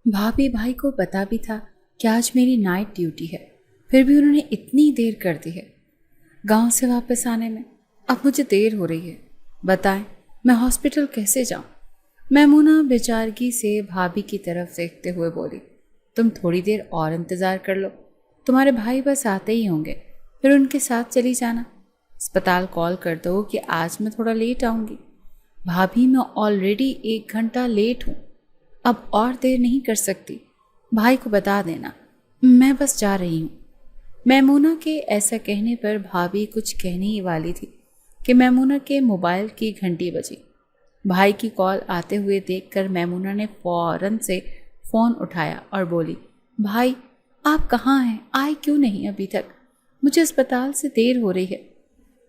بھابھی بھائی کو پتا بھی تھا کہ آج میری نائٹ ڈیوٹی ہے، پھر بھی انہوں نے اتنی دیر کر دی ہے گاؤں سے واپس آنے میں۔ اب مجھے دیر ہو رہی ہے، بتائیں میں ہاسپٹل کیسے جاؤں؟ میمونہ بیچارگی سے بھابھی کی طرف دیکھتے ہوئے بولی، تم تھوڑی دیر اور انتظار کر لو، تمہارے بھائی بس آتے ہی ہوں گے، پھر ان کے ساتھ چلی جانا۔ اسپتال کال کر دو کہ آج میں تھوڑا لیٹ آؤں گی۔ بھابھی میں آلریڈی 1 گھنٹہ لیٹ ہوں، اب اور دیر نہیں کر سکتی، بھائی کو بتا دینا میں بس جا رہی ہوں۔ میمونہ کے ایسا کہنے پر بھابھی کچھ کہنے ہی والی تھی کہ میمونہ کے موبائل کی گھنٹی بجی۔ بھائی کی کال آتے ہوئے دیکھ کر میمونہ نے فوراً سے فون اٹھایا اور بولی، بھائی آپ کہاں ہیں؟ آئے کیوں نہیں ابھی تک؟ مجھے اسپتال سے دیر ہو رہی ہے۔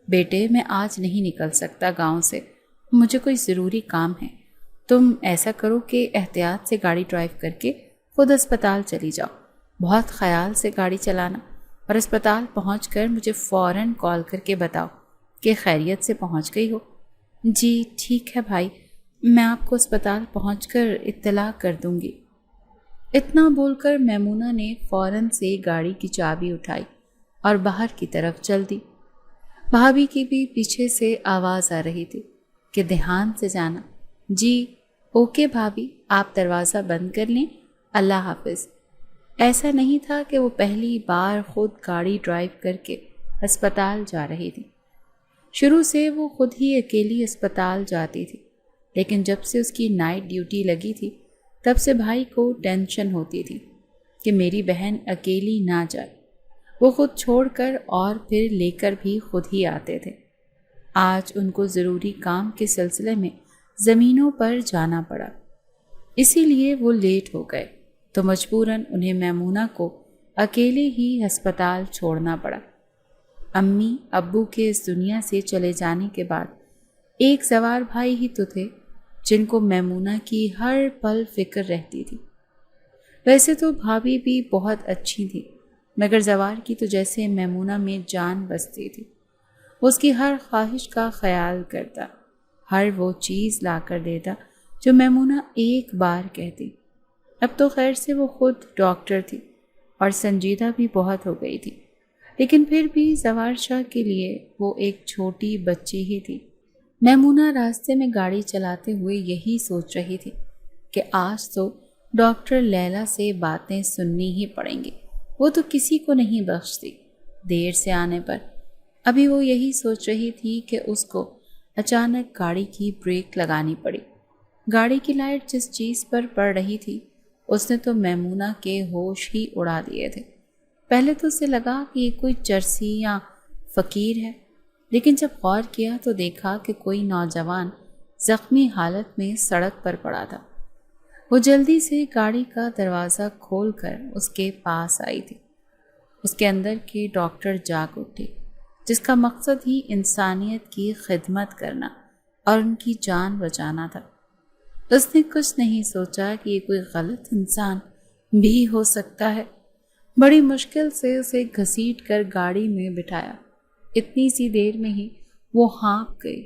بیٹے میں آج نہیں نکل سکتا گاؤں سے، مجھے کوئی ضروری کام ہے۔ تم ایسا کرو کہ احتیاط سے گاڑی ڈرائیو کر کے خود اسپتال چلی جاؤ، بہت خیال سے گاڑی چلانا، اور اسپتال پہنچ کر مجھے فوراً کال کر کے بتاؤ کہ خیریت سے پہنچ گئی ہو۔ جی ٹھیک ہے بھائی، میں آپ کو اسپتال پہنچ کر اطلاع کر دوں گی۔ اتنا بول کر میمونہ نے فوراً سے گاڑی کی چابی اٹھائی اور باہر کی طرف چل دی۔ بھابھی کی بھی پیچھے سے آواز آ رہی تھی کہ دھیان سے جانا۔ جی اوکے بھابھی، آپ دروازہ بند کر لیں، اللہ حافظ۔ ایسا نہیں تھا کہ وہ پہلی بار خود گاڑی ڈرائیو کر کے اسپتال جا رہی تھی۔ شروع سے وہ خود ہی اکیلی اسپتال جاتی تھی، لیکن جب سے اس کی نائٹ ڈیوٹی لگی تھی تب سے بھائی کو ٹینشن ہوتی تھی کہ میری بہن اکیلی نہ جائے۔ وہ خود چھوڑ کر اور پھر لے کر بھی خود ہی آتے تھے۔ آج ان کو ضروری کام کے سلسلے میں زمینوں پر جانا پڑا، اسی لیے وہ لیٹ ہو گئے، تو مجبوراً انہیں میمونہ کو اکیلے ہی ہسپتال چھوڑنا پڑا۔ امی ابو کے اس دنیا سے چلے جانے کے بعد ایک زوار بھائی ہی تو تھے جن کو میمونہ کی ہر پل فکر رہتی تھی۔ ویسے تو بھابھی بھی بہت اچھی تھی، مگر زوار کی تو جیسے میمونہ میں جان بستی تھی۔ اس کی ہر خواہش کا خیال کرتا، ہر وہ چیز لا کر دیتا جو میمونہ ایک بار کہتی۔ اب تو خیر سے وہ خود ڈاکٹر تھی اور سنجیدہ بھی بہت ہو گئی تھی، لیکن پھر بھی زوار شاہ کے لیے وہ ایک چھوٹی بچی ہی تھی۔ میمونہ راستے میں گاڑی چلاتے ہوئے یہی سوچ رہی تھی کہ آج تو ڈاکٹر لیلا سے باتیں سننی ہی پڑیں گی، وہ تو کسی کو نہیں بخشتی دیر سے آنے پر۔ ابھی وہ یہی سوچ رہی تھی کہ اس کو اچانک گاڑی کی بریک لگانی پڑی۔ گاڑی کی لائٹ جس چیز پر پڑ رہی تھی اس نے تو میمونہ کے ہوش ہی اڑا دیے تھے۔ پہلے تو اسے لگا کہ یہ کوئی چرسی یا فقیر ہے، لیکن جب غور کیا تو دیکھا کہ کوئی نوجوان زخمی حالت میں سڑک پر پڑا تھا۔ وہ جلدی سے گاڑی کا دروازہ کھول کر اس کے پاس آئی تھی۔ اس کے اندر کے ڈاکٹر جاگ اٹھے، جس کا مقصد ہی انسانیت کی خدمت کرنا اور ان کی جان بچانا تھا۔ اس نے کچھ نہیں سوچا کہ یہ کوئی غلط انسان بھی ہو سکتا ہے۔ بڑی مشکل سے اسے گھسیٹ کر گاڑی میں بٹھایا۔ اتنی سی دیر میں ہی وہ ہانپ گئی۔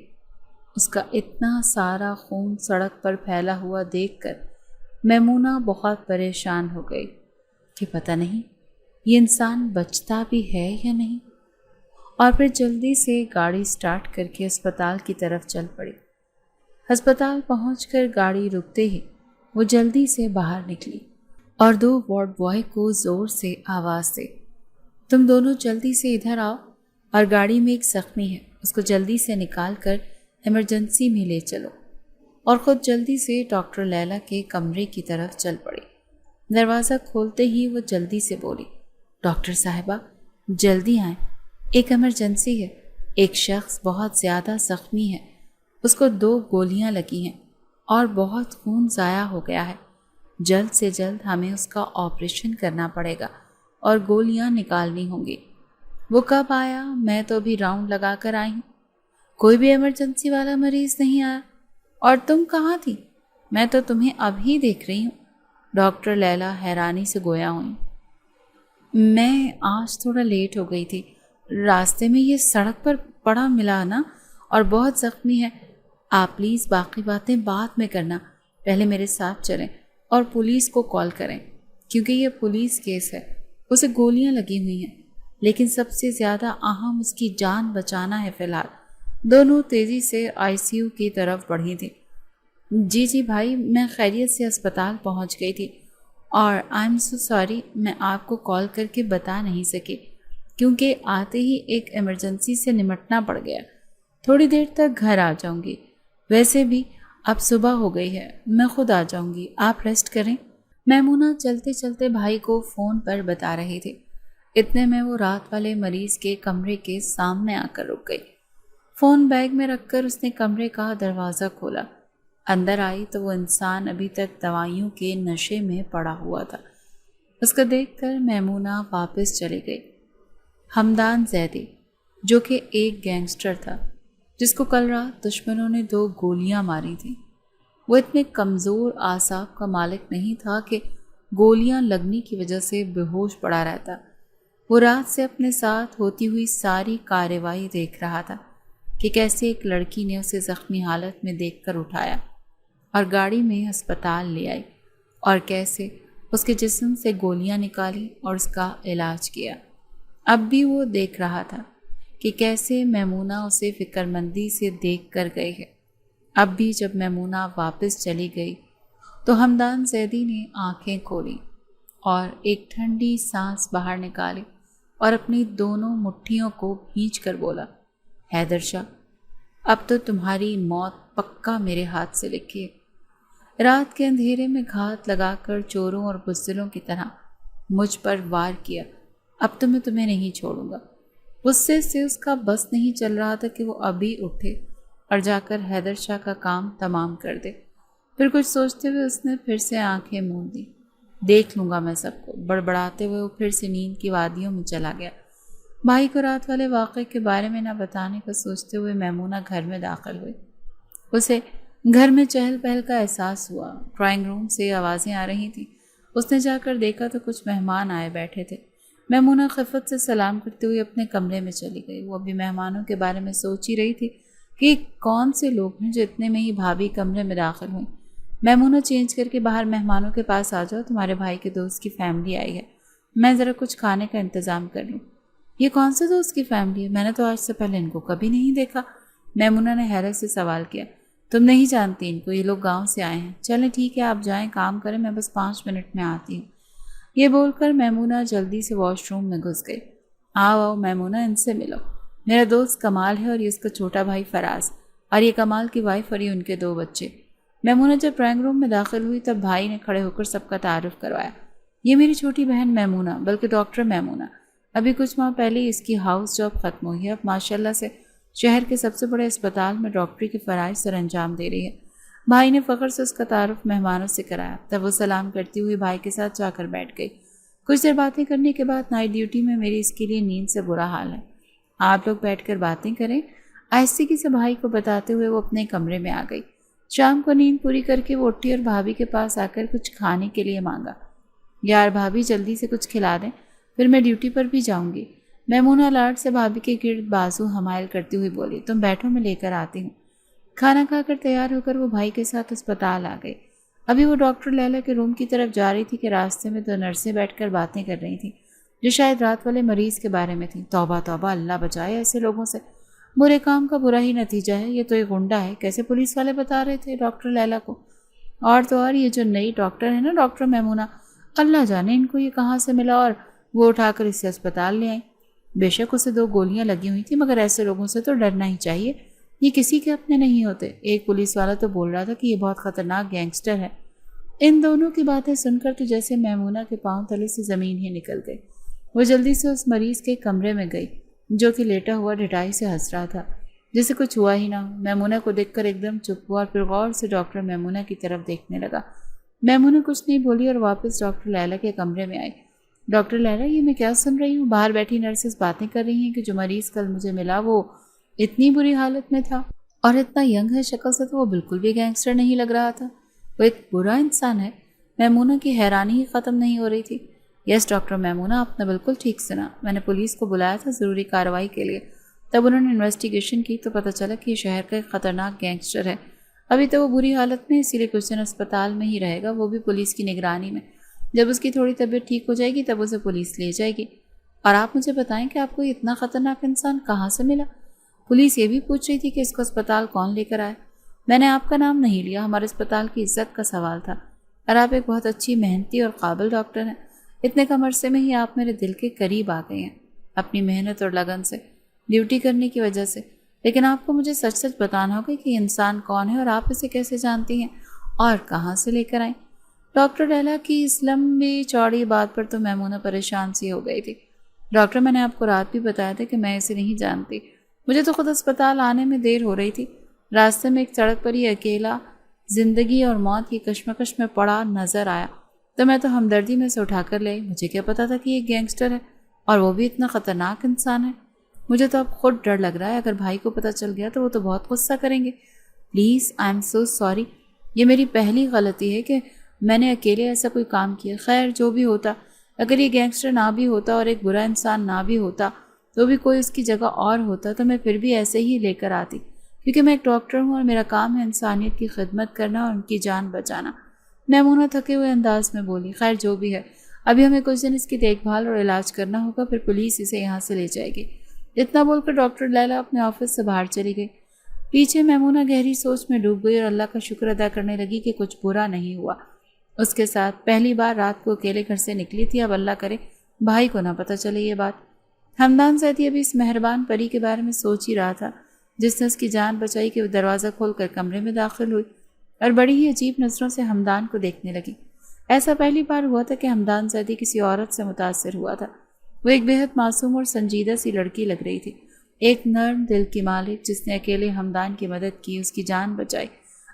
اس کا اتنا سارا خون سڑک پر پھیلا ہوا دیکھ کر میمونہ بہت پریشان ہو گئی کہ پتہ نہیں یہ انسان بچتا بھی ہے یا نہیں، اور پھر جلدی سے گاڑی سٹارٹ کر کے اسپتال کی طرف چل پڑی۔ ہسپتال پہنچ کر گاڑی رکتے ہی وہ جلدی سے باہر نکلی اور 2 وارڈ بوائے کو زور سے آواز دے، تم دونوں جلدی سے ادھر آؤ، اور گاڑی میں ایک زخمی ہے، اس کو جلدی سے نکال کر ایمرجنسی میں لے چلو۔ اور خود جلدی سے ڈاکٹر لیلا کے کمرے کی طرف چل پڑی۔ دروازہ کھولتے ہی وہ جلدی سے بولی، ڈاکٹر صاحبہ جلدی آئیں، ایک ایمرجنسی ہے، ایک شخص بہت زیادہ زخمی ہے، اس کو 2 گولیاں لگی ہیں اور بہت خون ضائع ہو گیا ہے، جلد سے جلد ہمیں اس کا آپریشن کرنا پڑے گا اور گولیاں نکالنی ہوں گی۔ وہ کب آیا؟ میں تو ابھی راؤنڈ لگا کر آئی ہوں، کوئی بھی ایمرجنسی والا مریض نہیں آیا۔ اور تم کہاں تھی؟ میں تو تمہیں اب ہی دیکھ رہی ہوں۔ ڈاکٹر لیلا حیرانی سے گویا ہوئی۔ میں آج تھوڑا لیٹ ہو گئی تھی، راستے میں یہ سڑک پر پڑا ملا نا، اور بہت زخمی ہے۔ آپ پلیز باقی باتیں بعد میں کرنا، پہلے میرے ساتھ چلیں اور پولیس کو کال کریں کیونکہ یہ پولیس کیس ہے. اسے گولیاں لگی ہوئی ہیں لیکن سب سے زیادہ اہم اس کی جان بچانا ہے فی الحال. دونوں تیزی سے ICU کی طرف بڑھی تھی. جی بھائی، میں خیریت سے اسپتال پہنچ گئی تھی اور آئی ایم سو سوری میں آپ کو کال کر کے بتا نہیں سکی کیونکہ آتے ہی ایک ایمرجنسی سے نمٹنا پڑ گیا. تھوڑی دیر تک گھر آ جاؤں گی. ویسے بھی اب صبح ہو گئی ہے، میں خود آ جاؤں گی، آپ ریسٹ کریں. میمونہ چلتے چلتے بھائی کو فون پر بتا رہی تھی. اتنے میں وہ رات والے مریض کے کمرے کے سامنے آ کر رک گئی. فون بیگ میں رکھ کر اس نے کمرے کا دروازہ کھولا. اندر آئی تو وہ انسان ابھی تک دوائیوں کے نشے میں پڑا ہوا تھا. اس کو دیکھ کر میمونہ واپس چلی گئی. حمدان زیدی، جو کہ ایک گینگسٹر تھا جس کو کل رات دشمنوں نے 2 گولیاں ماری تھیں. وہ اتنے کمزور اعصاب کا مالک نہیں تھا کہ گولیاں لگنے کی وجہ سے بے ہوش پڑا رہتا. وہ رات سے اپنے ساتھ ہوتی ہوئی ساری کارروائی دیکھ رہا تھا کہ کیسے ایک لڑکی نے اسے زخمی حالت میں دیکھ کر اٹھایا اور گاڑی میں ہسپتال لے آئی اور کیسے اس کے جسم سے گولیاں نکالی اور اس کا علاج کیا. اب بھی وہ دیکھ رہا تھا کہ کیسے میمونہ اسے فکر مندی سے دیکھ کر گئی ہے. اب بھی جب میمونہ واپس چلی گئی تو حمدان زیدی نے آنکھیں کھولی اور ایک ٹھنڈی سانس باہر نکالی اور اپنی دونوں مٹھیوں کو کھینچ کر بولا، حیدر شاہ، اب تو تمہاری موت پکا میرے ہاتھ سے لکھی ہے. رات کے اندھیرے میں گھات لگا کر چوروں اور بزدلوں کی طرح مجھ پر وار کیا. اب تو میں تمہیں نہیں چھوڑوں گا. غصے سے اس کا بس نہیں چل رہا تھا کہ وہ ابھی اٹھے اور جا کر حیدر شاہ کا کام تمام کر دے. پھر کچھ سوچتے ہوئے اس نے پھر سے آنکھیں موند دی. دیکھ لوں گا میں سب کو، بڑبڑاتے ہوئے وہ پھر سے نیند کی وادیوں میں چلا گیا. بھائی کو رات والے واقعے کے بارے میں نہ بتانے کا سوچتے ہوئے میمونہ گھر میں داخل ہوئی. اسے گھر میں چہل پہل کا احساس ہوا. ڈرائنگ روم سے آوازیں آ رہی تھیں. اس نے جا کر دیکھا تو کچھ مہمان آئے بیٹھے تھے. میمونہ خفت سے سلام کرتے ہوئے اپنے کمرے میں چلی گئی. وہ ابھی مہمانوں کے بارے میں سوچ ہی رہی تھی کہ کون سے لوگ ہیں جو اتنے میں ہی بھابھی کمرے میں داخل ہوئیں. میمونہ چینج کر کے باہر مہمانوں کے پاس آ جاؤ، تمہارے بھائی کے دوست کی فیملی آئی ہے، میں ذرا کچھ کھانے کا انتظام کر لوں. یہ کون سے دوست کی فیملی ہے؟ میں نے تو آج سے پہلے ان کو کبھی نہیں دیکھا. میمونہ نے حیرت سے سوال کیا. تم نہیں جانتی ان کو، یہ لوگ گاؤں سے آئے ہیں. چلیں ٹھیک ہے، آپ جائیں، کام کریں، میں بس 5 منٹ میں آتی ہوں. یہ بول کر میمونہ جلدی سے واش روم میں گھس گئی. آؤ میمونہ، ان سے ملو. میرا دوست کمال ہے اور یہ اس کا چھوٹا بھائی فراز، اور یہ کمال کی وائف اور یہ ان کے 2 بچے. میمونہ جب ڈرائنگ روم میں داخل ہوئی تب بھائی نے کھڑے ہو کر سب کا تعارف کروایا. یہ میری چھوٹی بہن میمونہ، بلکہ ڈاکٹر میمونہ. ابھی کچھ ماہ پہلے ہی اس کی ہاؤس جاب ختم ہوئی ہے. اب ماشاءاللہ سے شہر کے سب سے بڑے اسپتال میں ڈاکٹری کے فرائض سر انجام دے رہی ہے. بھائی نے فخر سے اس کا تعارف مہمانوں سے کرایا. تب وہ سلام کرتی ہوئی بھائی کے ساتھ جا کر بیٹھ گئی. کچھ دیر باتیں کرنے کے بعد نائٹ ڈیوٹی میں میری اس کے لیے نیند سے برا حال ہے، آپ لوگ بیٹھ کر باتیں کریں، آہستگی سے بھائی کو بتاتے ہوئے وہ اپنے کمرے میں آ گئی. شام کو نیند پوری کر کے وہ اٹھی اور بھابھی کے پاس آ کر کچھ کھانے کے لیے مانگا. یار بھابھی جلدی سے کچھ کھلا دیں، پھر میں ڈیوٹی پر بھی جاؤں گی. میمونہ لاڈ سے بھابھی کے گرد بازو حمائل کرتی ہوئی بولی. تم بیٹھو، میں لے کر آتی ہوں. کھانا کھا کر تیار ہو کر وہ بھائی کے ساتھ اسپتال آ گئی. ابھی وہ ڈاکٹر لیلا کے روم کی طرف جا رہی تھی کہ راستے میں 2 نرسیں بیٹھ کر باتیں کر رہی تھیں جو شاید رات والے مریض کے بارے میں تھیں. توبہ توبہ، اللہ بچائے ایسے لوگوں سے. برے کام کا برا ہی نتیجہ ہے. یہ تو ایک غنڈہ ہے. کیسے پولیس والے بتا رہے تھے ڈاکٹر لیلا کو. اور تو اور یہ جو نئی ڈاکٹر ہے نا ڈاکٹر میمونہ، اللہ جانے ان کو یہ کہاں سے ملا اور وہ اٹھا کر اسے اسپتال لے آئیں. بے شک اسے 2 گولیاں لگی ہوئی تھیں، مگر ایسے لوگوں سے تو ڈرنا ہی چاہیے. یہ کسی کے اپنے نہیں ہوتے. ایک پولیس والا تو بول رہا تھا کہ یہ بہت خطرناک گینگسٹر ہے. ان دونوں کی باتیں سن کر تو جیسے میمونہ کے پاؤں تلے سے زمین ہی نکل گئی. وہ جلدی سے اس مریض کے کمرے میں گئی جو کہ لیٹا ہوا ڈٹائی سے ہنس رہا تھا جسے کچھ ہوا ہی نہ ہو. میمونہ کو دیکھ کر ایک دم چپ ہوا اور پھر غور سے ڈاکٹر میمونہ کی طرف دیکھنے لگا. میمونہ کچھ نہیں بولی اور واپس ڈاکٹر لیلا کے کمرے میں آئی. ڈاکٹر لیلا، یہ میں کیا سن رہی ہوں؟ باہر بیٹھی نرسز باتیں کر رہی ہیں کہ جو مریض کل مجھے ملا وہ اتنی بری حالت میں تھا اور اتنا ینگ ہے شکل سے، تو وہ بالکل بھی گینگسٹر نہیں لگ رہا تھا. وہ ایک برا انسان ہے. میمونہ کی حیرانی ہی ختم نہیں ہو رہی تھی. یس ڈاکٹر میمونہ، آپ نے بالکل ٹھیک سنا. میں نے پولیس کو بلایا تھا ضروری کارروائی کے لیے. تب انہوں نے انویسٹیگیشن کی تو پتہ چلا کہ یہ شہر کا ایک خطرناک گینگسٹر ہے. ابھی تو وہ بری حالت میں، اسی لیے کچھ دن اسپتال میں ہی رہے گا، وہ بھی پولیس کی نگرانی میں۔ جب اس کی تھوڑی طبیعت ٹھیک ہو جائے گی تب اسے پولیس لے جائے گی۔ اور آپ مجھے بتائیں کہ آپ کو یہ اتنا خطرناک انسان کہاں سے ملا؟ پولیس یہ بھی پوچھ رہی تھی کہ اس کو اسپتال کون لے کر آیا۔ میں نے آپ کا نام نہیں لیا، ہمارے اسپتال کی عزت کا سوال تھا، اور آپ ایک بہت اچھی، محنتی اور قابل ڈاکٹر ہیں۔ اتنے کم عرصے میں ہی آپ میرے دل کے قریب آ گئے ہیں، اپنی محنت اور لگن سے، ڈیوٹی کرنے کی وجہ سے۔ لیکن آپ کو مجھے سچ سچ بتانا ہوگا کہ یہ انسان کون ہے اور آپ اسے کیسے جانتی ہیں اور کہاں سے لے کر آئیں۔ ڈاکٹر لیلا کی اس لمبی چوڑی بات پر تو میمونہ پریشان سی ہو گئی تھی۔ ڈاکٹر، میں نے آپ کو رات بھی بتایا تھا کہ میں اسے نہیں جانتی، مجھے تو خود اسپتال آنے میں دیر ہو رہی تھی۔ راستے میں ایک سڑک پر ہی اکیلا زندگی اور موت کی کشمکش میں پڑا نظر آیا تو میں تو ہمدردی میں سے اٹھا کر لائی۔ مجھے کیا پتا تھا کہ یہ گینگسٹر ہے اور وہ بھی اتنا خطرناک انسان ہے۔ مجھے تو اب خود ڈر لگ رہا ہے، اگر بھائی کو پتہ چل گیا تو وہ تو بہت غصہ کریں گے۔ Please, I am so sorry, یہ میری پہلی غلطی ہے کہ میں نے اکیلے ایسا کوئی کام کیا۔ خیر جو بھی ہوتا، اگر یہ گینگسٹر نہ بھی ہوتا اور ایک برا انسان نہ بھی ہوتا تو بھی کوئی اس کی جگہ اور ہوتا تو میں پھر بھی ایسے ہی لے کر آتی، کیونکہ میں ایک ڈاکٹر ہوں اور میرا کام ہے انسانیت کی خدمت کرنا اور ان کی جان بچانا۔ میمونہ تھکے ہوئے انداز میں بولی، خیر جو بھی ہے، ابھی ہمیں کچھ دن اس کی دیکھ بھال اور علاج کرنا ہوگا، پھر پولیس اسے یہاں سے لے جائے گی۔ اتنا بول کر ڈاکٹر لیلا اپنے آفس سے باہر چلی گئی۔ پیچھے میمونہ گہری سوچ میں ڈوب گئی اور اللہ کا شکر ادا کرنے لگی کہ کچھ برا نہیں ہوا اس کے ساتھ۔ پہلی بار رات کو اکیلے گھر سے نکلی تھی، اب اللہ کرے بھائی کو نہ پتہ چلے یہ بات۔ ہمدان زیدی ابھی اس مہربان پری کے بارے میں سوچ ہی رہا تھا جس نے اس کی جان بچائی کہ وہ دروازہ کھول کر کمرے میں داخل ہوئی اور بڑی ہی عجیب نظروں سے ہمدان کو دیکھنے لگی۔ ایسا پہلی بار ہوا تھا کہ ہمدان زیدی کسی عورت سے متاثر ہوا تھا۔ وہ ایک بےحد معصوم اور سنجیدہ سی لڑکی لگ رہی تھی، ایک نرم دل کی مالک جس نے اکیلے ہمدان کی مدد کی، اس کی جان بچائی۔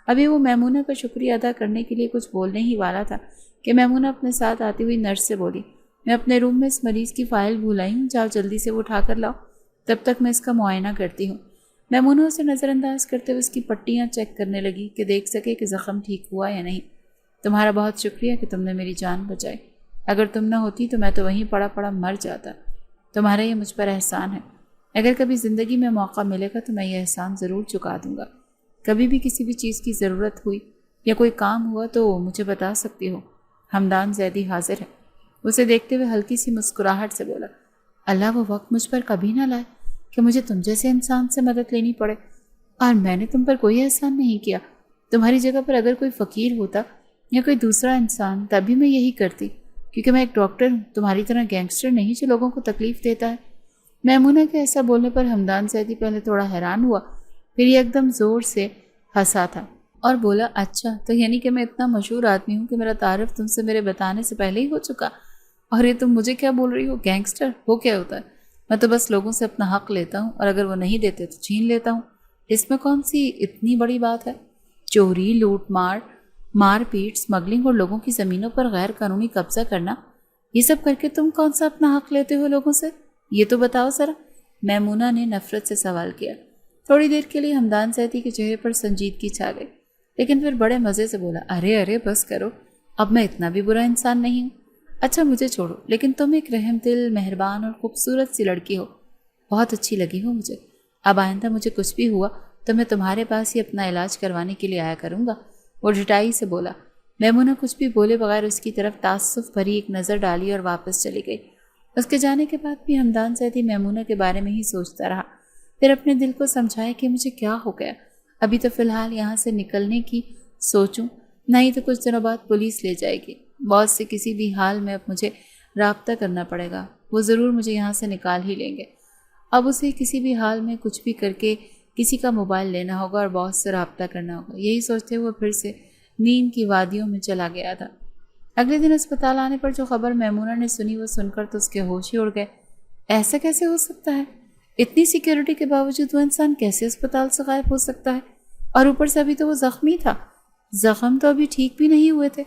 ابھی وہ میمونہ کا شکریہ ادا کرنے کے لیے کچھ بولنے ہی والا تھا کہ میمونہ اپنے ساتھ آتی ہوئی نرس سے بولی، میں اپنے روم میں اس مریض کی فائل بھول آئی ہوں، جاؤ جلدی سے وہ اٹھا کر لاؤ، تب تک میں اس کا معائنہ کرتی ہوں۔ میمونہ اسے نظر انداز کرتے ہوئے اس کی پٹیاں چیک کرنے لگی کہ دیکھ سکے کہ زخم ٹھیک ہوا یا نہیں۔ تمہارا بہت شکریہ کہ تم نے میری جان بچائی، اگر تم نہ ہوتی تو میں تو وہیں پڑا پڑا مر جاتا۔ تمہارا یہ مجھ پر احسان ہے، اگر کبھی زندگی میں موقع ملے گا تو میں یہ احسان ضرور چکا دوں گا۔ کبھی بھی کسی بھی چیز کی ضرورت ہوئی یا کوئی کام ہوا تو مجھے بتا سکتی ہو، ہمدان زیدی حاضر ہے۔ اسے دیکھتے ہوئے ہلکی سی مسکراہٹ سے بولا، اللہ وہ وقت مجھ پر کبھی نہ لائے کہ مجھے تم جیسے انسان سے مدد لینی پڑے، اور میں نے تم پر کوئی احسان نہیں کیا۔ تمہاری جگہ پر اگر کوئی فقیر ہوتا یا کوئی دوسرا انسان تب بھی میں یہی کرتی، کیونکہ میں ایک ڈاکٹر ہوں، تمہاری طرح گینگسٹر نہیں جو لوگوں کو تکلیف دیتا ہے۔ میمونہ کے ایسا بولنے پر ہمدان زیدی پہلے تھوڑا حیران ہوا، پھر یہ ایک دم زور سے ہنسا تھا اور بولا، اچھا تو یعنی کہ میں اتنا مشہور آدمی ہوں کہ میرا تعارف تم سے میرے بتانے سے پہلے ہی ہو چکا، اور یہ تم مجھے کیا بول رہی ہو؟ گینگسٹر وہ کیا ہوتا ہے؟ میں تو بس لوگوں سے اپنا حق لیتا ہوں، اور اگر وہ نہیں دیتے تو چھین لیتا ہوں، اس میں کون سی اتنی بڑی بات ہے؟ چوری، لوٹ مار، مار پیٹ، اسمگلنگ اور لوگوں کی زمینوں پر غیر قانونی قبضہ کرنا، یہ سب کر کے تم کون سا اپنا حق لیتے ہو لوگوں سے؟ یہ تو بتاؤ ذرا، میمونہ نے نفرت سے سوال کیا۔ تھوڑی دیر کے لیے ہمدان زیدی کے چہرے پر سنجیدگی چھا گئی، لیکن پھر بڑے مزے سے بولا، ارے بس کرو، اب میں اتنا بھی برا انسان نہیں ہوں۔ اچھا مجھے چھوڑو، لیکن تم ایک رحم دل، مہربان اور خوبصورت سی لڑکی ہو، بہت اچھی لگی ہو مجھے۔ اب آئندہ مجھے کچھ بھی ہوا تو میں تمہارے پاس ہی اپنا علاج کروانے کے لیے آیا کروں گا، وہ ڈٹائی سے بولا۔ میمونہ کچھ بھی بولے بغیر اس کی طرف تعصب بھری ایک نظر ڈالی اور واپس چلی گئی۔ اس کے جانے کے بعد بھی ہمدان زیدی میمونہ کے بارے میں ہی سوچتا رہا، پھر اپنے دل کو سمجھایا کہ مجھے کیا ہو گیا، ابھی تو فی الحال یہاں سے نکلنے کی سوچوں، نہیں تو کچھ دنوں بعد پولیس لے جائے گی۔ باس سے کسی بھی حال میں اب مجھے رابطہ کرنا پڑے گا، وہ ضرور مجھے یہاں سے نکال ہی لیں گے۔ اب اسے کسی بھی حال میں کچھ بھی کر کے کسی کا موبائل لینا ہوگا اور باس سے رابطہ کرنا ہوگا، یہی سوچتے ہوئے پھر سے نیند کی وادیوں میں چلا گیا تھا۔ اگلے دن اسپتال آنے پر جو خبر میمونہ نے سنی وہ سن کر تو اس کے ہوش ہی اڑ گئے۔ ایسا کیسے ہو سکتا ہے؟ اتنی سیکیورٹی کے باوجود وہ انسان کیسے اسپتال سے غائب ہو سکتا ہے؟ اور اوپر سے ابھی تو وہ زخمی تھا، زخم تو ابھی ٹھیک بھی نہیں ہوئے تھے،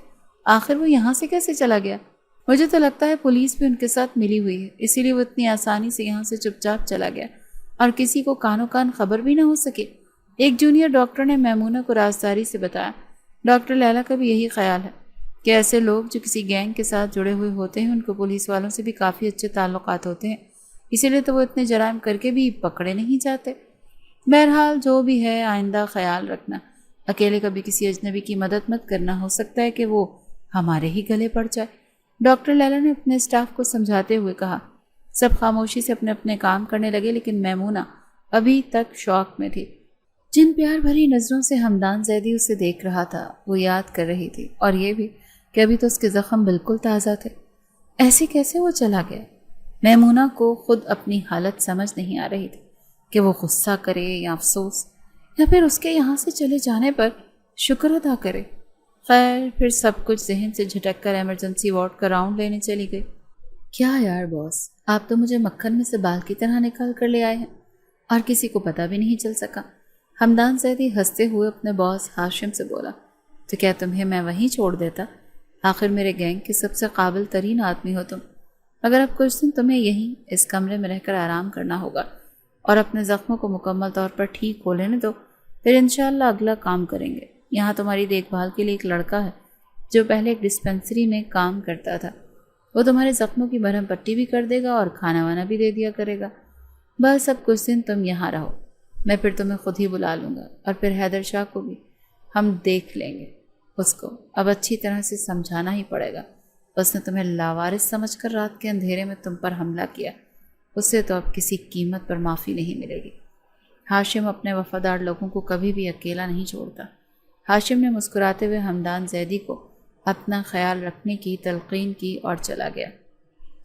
آخر وہ یہاں سے کیسے چلا گیا؟ مجھے تو لگتا ہے پولیس بھی ان کے ساتھ ملی ہوئی ہے، اسی لیے وہ اتنی آسانی سے یہاں سے چپ چاپ چلا گیا اور کسی کو کانوں کان خبر بھی نہ ہو سکے۔ ایک جونیئر ڈاکٹر نے میمونہ کو رازداری سے بتایا۔ ڈاکٹر لیلا کا بھی یہی خیال ہے کہ ایسے لوگ جو کسی گینگ کے ساتھ جڑے ہوئے ہوتے ہیں ان کو پولیس والوں سے بھی کافی اچھے تعلقات ہوتے ہیں، اسی لیے تو وہ اتنے جرائم کر کے بھی پکڑے نہیں جاتے۔ بہرحال جو بھی ہے آئندہ خیال رکھنا، اکیلے کبھی کسی اجنبی کی مدد مت کرنا، ہو سکتا ہے کہ وہ ہمارے ہی گلے پڑ جائے۔ ڈاکٹر لیلا نے اپنے اسٹاف کو سمجھاتے ہوئے کہا۔ سب خاموشی سے اپنے اپنے کام کرنے لگے، لیکن میمونہ ابھی تک شوق میں تھی۔ جن پیار بھری نظروں سے حمدان زیدی اسے دیکھ رہا تھا وہ یاد کر رہی تھی، اور یہ بھی کہ ابھی تو اس کے زخم بالکل تازہ تھے۔ ایسے کیسے وہ چلا گیا؟ میمونہ کو خود اپنی حالت سمجھ نہیں آ رہی تھی کہ وہ غصہ کرے یا افسوس، یا پھر اس کے یہاں سے چلے جانے پر شکر ادا کرے۔ خیر، پھر سب کچھ ذہن سے جھٹک کر ایمرجنسی وارڈ کا راؤنڈ لینے چلی گئی۔ کیا یار باس، آپ تو مجھے مکھن میں سے بال کی طرح نکال کر لے آئے ہیں، اور کسی کو پتہ بھی نہیں چل سکا۔ حمدان زیدی ہنستے ہوئے اپنے باس ہاشم سے بولا، تو کیا تمہیں میں وہیں چھوڑ دیتا؟ آخر میرے گینگ کے سب سے قابل ترین آدمی ہو تم۔ اگر اب کچھ دن تمہیں یہیں اس کمرے میں رہ کر آرام کرنا ہوگا اور اپنے زخموں کو مکمل طور پر ٹھیک ہو لینے دو، پھر انشاءاللہ اگلا کام کریں گے۔ یہاں تمہاری دیکھ بھال کے لیے ایک لڑکا ہے جو پہلے ایک ڈسپنسری میں کام کرتا تھا، وہ تمہارے زخموں کی مرہم پٹی بھی کر دے گا اور کھانا وانا بھی دے دیا کرے گا۔ بس اب کچھ دن تم یہاں رہو، میں پھر تمہیں خود ہی بلا لوں گا، اور پھر حیدر شاہ کو بھی ہم دیکھ لیں گے۔ اس کو اب اچھی طرح سے سمجھانا ہی پڑے گا، اس نے تمہیں لاوارث سمجھ کر رات کے اندھیرے میں تم پر حملہ کیا، اسے تو اب کسی قیمت پر معافی نہیں ملے گی۔ ہاشم اپنے وفادار لوگوں کو کبھی بھی اکیلا نہیں چھوڑتا۔ ہاشم نے مسکراتے ہوئے حمدان زیدی کو اپنا خیال رکھنے کی تلقین کی اور چلا گیا۔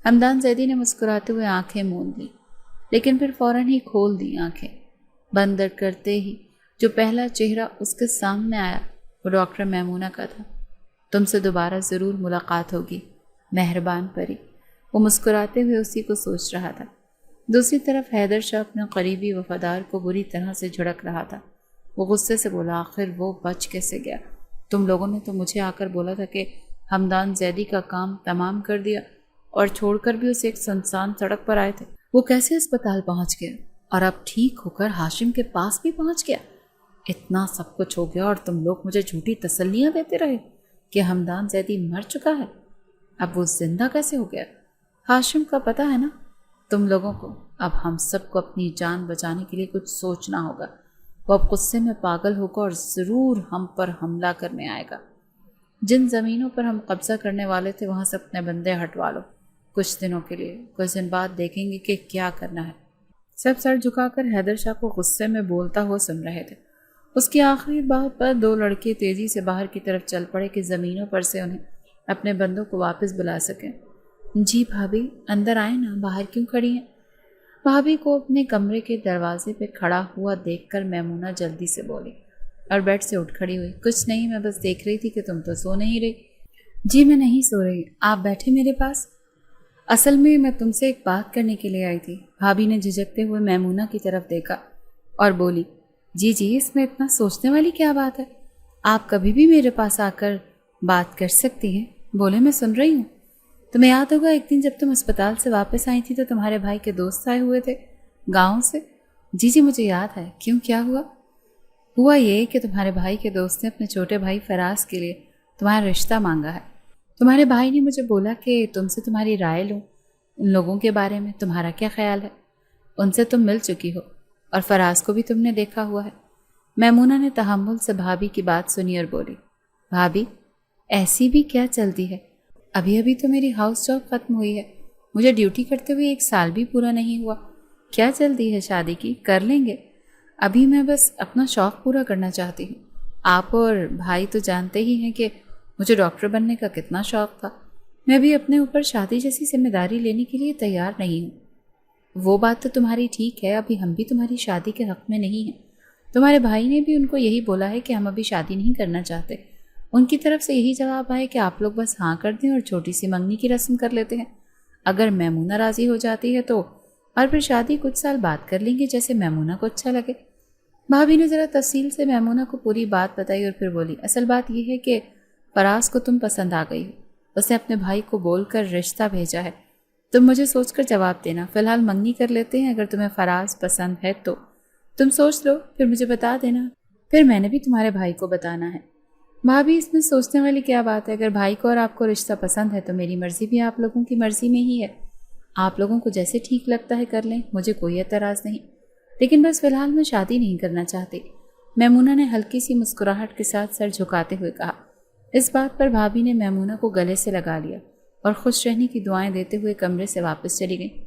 حمدان زیدی نے مسکراتے ہوئے آنکھیں موند لیں، لیکن پھر فوراً ہی کھول دی آنکھیں۔ بند کرتے ہی جو پہلا چہرہ اس کے سامنے آیا وہ ڈاکٹر میمونہ کا تھا۔ تم سے دوبارہ ضرور ملاقات ہوگی مہربان پری، وہ مسکراتے ہوئے اسی کو سوچ رہا تھا۔ دوسری طرف حیدر شاہ اپنے قریبی وفادار کو بری طرح سے جھڑک رہا تھا۔ وہ غصے سے بولا، آخر وہ بچ کیسے گیا؟ تم لوگوں نے تو مجھے آ کر بولا تھا کہ حمدان زیدی کا کام تمام کر دیا اور چھوڑ کر بھی اسے ایک سنسان سڑک پر آئے تھے۔ وہ کیسے اسپتال پہنچ گیا اور اب ٹھیک ہو کر ہاشم کے پاس بھی پہنچ گیا؟ اتنا سب کچھ ہو گیا اور تم لوگ مجھے جھوٹی تسلیاں دیتے رہے کہ حمدان زیدی مر چکا ہے، اب وہ زندہ کیسے ہو گیا؟ ہاشم کا پتہ ہے نا تم لوگوں کو۔ اب ہم سب کو اپنی جان بچانے کے لیے کچھ سوچنا ہوگا۔ وہ اب غصے میں پاگل ہوگا اور ضرور ہم پر حملہ کرنے آئے گا۔ جن زمینوں پر ہم قبضہ کرنے والے تھے وہاں سے اپنے بندے ہٹوا لو کچھ دنوں کے لیے، کچھ دن بعد دیکھیں گے کہ کیا کرنا ہے۔ سب سر جھکا کر حیدر شاہ کو غصے میں بولتا ہوا سن رہے تھے۔ اس کی آخری بات پر دو لڑکے تیزی سے باہر کی طرف چل پڑے کہ زمینوں پر سے انہیں اپنے بندوں کو واپس بلا سکیں۔ جی بھابھی، اندر آئیں نا، باہر کیوں کھڑی ہیں؟ بھابھی کو اپنے کمرے کے دروازے پہ کھڑا ہوا دیکھ کر میمونہ جلدی سے بولی اور بیڈ سے اٹھ کھڑی ہوئی۔ کچھ نہیں، میں بس دیکھ رہی تھی کہ تم تو سو نہیں رہی۔ جی میں نہیں سو رہی، آپ بیٹھے میرے پاس۔ اصل میں تم سے ایک بات کرنے کے لیے آئی تھی۔ بھابھی نے جھجکتے ہوئے میمونہ کی طرف دیکھا اور بولی، جی اس میں اتنا سوچنے والی کیا بات ہے؟ آپ کبھی بھی میرے پاس آ کر بات کر سکتی ہیں، بولے میں سن رہی ہوں۔ تمہیں یاد ہوگا ایک دن جب تم اسپتال سے واپس آئی تھی تو تمہارے بھائی کے دوست آئے ہوئے تھے گاؤں سے؟ جی مجھے یاد ہے۔ کیوں، کیا ہوا؟ ہوا یہ کہ تمہارے بھائی کے دوست نے اپنے چھوٹے بھائی فراز کے لیے تمہارا رشتہ مانگا ہے۔ تمہارے بھائی نے مجھے بولا کہ تم سے تمہاری رائے لوں ان لوگوں کے بارے میں، تمہارا کیا خیال ہے؟ ان سے تم مل چکی ہو اور فراز کو بھی تم نے دیکھا ہوا ہے۔ میمونہ نے تحمل سے بھابھی کی بات سنی اور بولی، بھابھی ایسی بھی کیا چلتی ہے؟ ابھی تو میری ہاؤس جاب ختم ہوئی ہے، مجھے ڈیوٹی کرتے ہوئے 1 سال بھی پورا نہیں ہوا، کیا جلدی ہے شادی کی؟ کر لیں گے، ابھی میں بس اپنا شوق پورا کرنا چاہتی ہوں۔ آپ اور بھائی تو جانتے ہی ہیں کہ مجھے ڈاکٹر بننے کا کتنا شوق تھا، میں بھی اپنے اوپر شادی جیسی ذمہ داری لینے کے لیے تیار نہیں ہوں۔ وہ بات تو تمہاری ٹھیک ہے، ابھی ہم بھی تمہاری شادی کے حق میں نہیں ہیں۔ تمہارے بھائی نے بھی ان کو یہی بولا ہے کہ ہم ابھی شادی نہیں کرنا چاہتے، ان کی طرف سے یہی جواب آئے کہ آپ لوگ بس ہاں کر دیں اور چھوٹی سی منگنی کی رسم کر لیتے ہیں، اگر میمونہ راضی ہو جاتی ہے تو، اور پھر شادی کچھ سال بعد کر لیں گے جیسے میمونہ کو اچھا لگے۔ بھابھی نے ذرا تفصیل سے میمونہ کو پوری بات بتائی اور پھر بولی، اصل بات یہ ہے کہ فراز کو تم پسند آ گئی ہو، اس نے اپنے بھائی کو بول کر رشتہ بھیجا ہے، تم مجھے سوچ کر جواب دینا، فی الحال منگنی کر لیتے ہیں، اگر تمہیں فراز پسند ہے تو تم سوچ لو پھر مجھے بتا دینا، پھر میں نے بھی تمہارے بھائی کو بتانا ہے۔ بھابھی اس میں سوچنے والی کیا بات ہے؟ اگر بھائی کو اور آپ کو رشتہ پسند ہے تو میری مرضی بھی آپ لوگوں کی مرضی میں ہی ہے، آپ لوگوں کو جیسے ٹھیک لگتا ہے کر لیں، مجھے کوئی اعتراض نہیں، لیکن بس فی الحال میں شادی نہیں کرنا چاہتی، میمونہ نے ہلکی سی مسکراہٹ کے ساتھ سر جھکاتے ہوئے کہا۔ اس بات پر بھابھی نے میمونہ کو گلے سے لگا لیا اور خوش رہنے کی دعائیں دیتے ہوئے کمرے سے واپس چلی گئی۔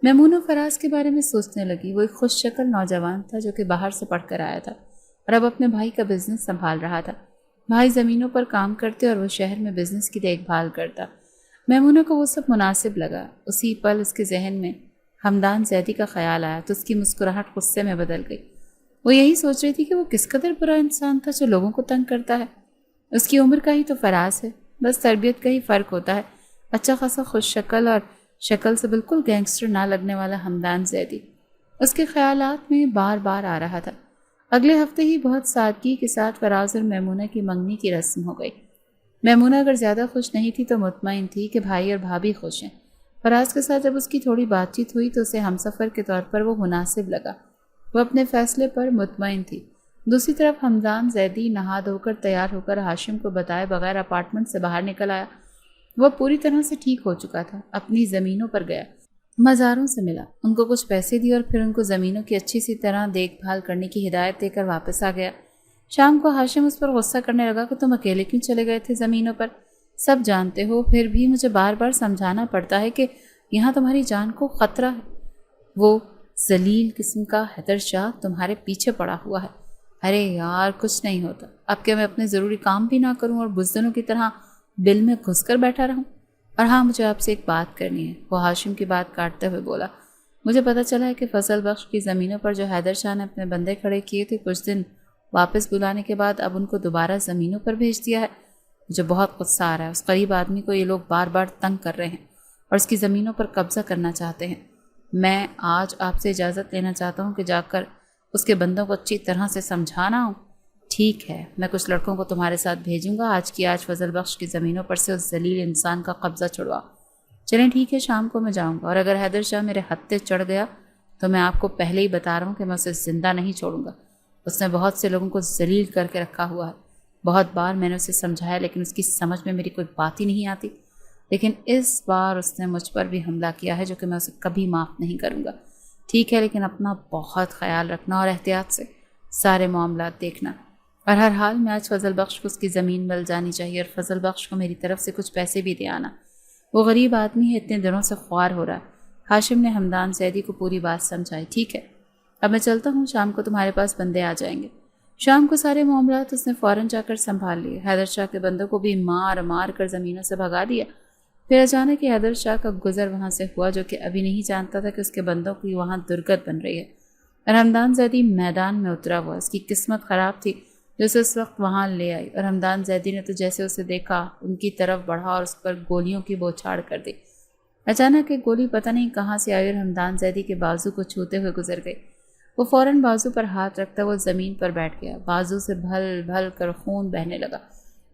میمونہ فراز کے بارے میں سوچنے لگی۔ وہ ایک خوش شکل نوجوان تھا جو کہ باہر سے پڑھ کر آیا تھا اور اب اپنے بھائی کا بزنس سنبھال رہا تھا۔ بھائی زمینوں پر کام کرتے اور وہ شہر میں بزنس کی دیکھ بھال کرتا۔ میمونہ کو وہ سب مناسب لگا۔ اسی پل اس کے ذہن میں حمدان زیدی کا خیال آیا تو اس کی مسکراہٹ غصے میں بدل گئی۔ وہ یہی سوچ رہی تھی کہ وہ کس قدر برا انسان تھا جو لوگوں کو تنگ کرتا ہے۔ اس کی عمر کا ہی تو فراز ہے، بس تربیت کا ہی فرق ہوتا ہے۔ اچھا خاصا خوش شکل اور شکل سے بالکل گینگسٹر نہ لگنے والا حمدان زیدی اس کے خیالات میں بار بار آ رہا تھا۔ اگلے ہفتے ہی بہت سادگی کے ساتھ فراز اور میمونہ کی منگنی کی رسم ہو گئی۔ میمونہ اگر زیادہ خوش نہیں تھی تو مطمئن تھی کہ بھائی اور بھابھی خوش ہیں۔ فراز کے ساتھ جب اس کی تھوڑی بات چیت ہوئی تو اسے ہمسفر کے طور پر وہ مناسب لگا۔ وہ اپنے فیصلے پر مطمئن تھی۔ دوسری طرف حمدان زیدی نہا دھو کر تیار ہو کر ہاشم کو بتائے بغیر اپارٹمنٹ سے باہر نکل آیا۔ وہ پوری طرح سے ٹھیک ہو چکا تھا۔ اپنی زمینوں پر گیا، مزاروں سے ملا، ان کو کچھ پیسے دیے اور پھر ان کو زمینوں کی اچھی سی طرح دیکھ بھال کرنے کی ہدایت دے کر واپس آ گیا۔ شام کو ہاشم اس پر غصہ کرنے لگا کہ تم اکیلے کیوں چلے گئے تھے زمینوں پر؟ سب جانتے ہو، پھر بھی مجھے بار بار سمجھانا پڑتا ہے کہ یہاں تمہاری جان کو خطرہ ہے۔ وہ ذلیل قسم کا حیدر شاہ تمہارے پیچھے پڑا ہوا ہے۔ ارے یار کچھ نہیں ہوتا، اب کہ میں اپنے ضروری کام بھی نہ کروں اور بزدلوں کی طرح بل میں گھس کر بیٹھا رہوں۔ اور ہاں، مجھے آپ سے ایک بات کرنی ہے۔ وہ ہاشم کی بات کاٹتے ہوئے بولا، مجھے پتہ چلا ہے کہ فضل بخش کی زمینوں پر جو حیدر شاہ نے اپنے بندے کھڑے کیے تھے کچھ دن واپس بلانے کے بعد اب ان کو دوبارہ زمینوں پر بھیج دیا ہے۔ مجھے بہت غصہ آ رہا ہے۔ اس غریب آدمی کو یہ لوگ بار بار تنگ کر رہے ہیں اور اس کی زمینوں پر قبضہ کرنا چاہتے ہیں۔ میں آج آپ سے اجازت لینا چاہتا ہوں کہ جا کر اس کے بندوں کو اچھی طرح سے سمجھانا ہوں۔ ٹھیک ہے، میں کچھ لڑکوں کو تمہارے ساتھ بھیجوں گا۔ آج کی آج فضل بخش کی زمینوں پر سے اس ذلیل انسان کا قبضہ چھڑوا۔ چلیں ٹھیک ہے، شام کو میں جاؤں گا، اور اگر حیدر شاہ میرے ہتھے چڑھ گیا تو میں آپ کو پہلے ہی بتا رہا ہوں کہ میں اسے زندہ نہیں چھوڑوں گا۔ اس نے بہت سے لوگوں کو ذلیل کر کے رکھا ہوا ہے۔ بہت بار میں نے اسے سمجھایا لیکن اس کی سمجھ میں میری کوئی بات ہی نہیں آتی۔ لیکن اس بار اس نے مجھ پر بھی حملہ کیا ہے جو کہ میں اسے کبھی معاف نہیں کروں گا۔ ٹھیک ہے، لیکن اپنا بہت خیال رکھنا اور احتیاط سے سارے معاملات دیکھنا۔ اور ہر حال میں آج فضل بخش کو اس کی زمین مل جانی چاہیے اور فضل بخش کو میری طرف سے کچھ پیسے بھی دے آنا۔ وہ غریب آدمی ہے، اتنے دنوں سے خوار ہو رہا ہے۔ ہاشم نے حمدان زیدی کو پوری بات سمجھائی۔ ٹھیک ہے، اب میں چلتا ہوں، شام کو تمہارے پاس بندے آ جائیں گے۔ شام کو سارے معاملات اس نے فوراً جا کر سنبھال لیے۔ حیدر شاہ کے بندوں کو بھی مار مار کر زمینوں سے بھگا دیا۔ پھر اچانک حیدر شاہ کا گزر وہاں سے ہوا جو کہ ابھی نہیں جانتا تھا کہ اس کے بندوں کی وہاں درگت بن رہی ہے۔ اور حمدان زیدی میدان میں اترا ہوا۔ اس کی قسمت خراب تھی جو اسے اس وقت وہاں لے آئی، اور حمدان زیدی نے تو جیسے اسے دیکھا ان کی طرف بڑھا اور اس پر گولیوں کی بوچھاڑ کر دی۔ اچانک ایک گولی پتہ نہیں کہاں سے آئی اور حمدان زیدی کے بازو کو چھوتے ہوئے گزر گئی۔ وہ فوراً بازو پر ہاتھ رکھتا وہ زمین پر بیٹھ گیا۔ بازو سے بھل بھل کر خون بہنے لگا۔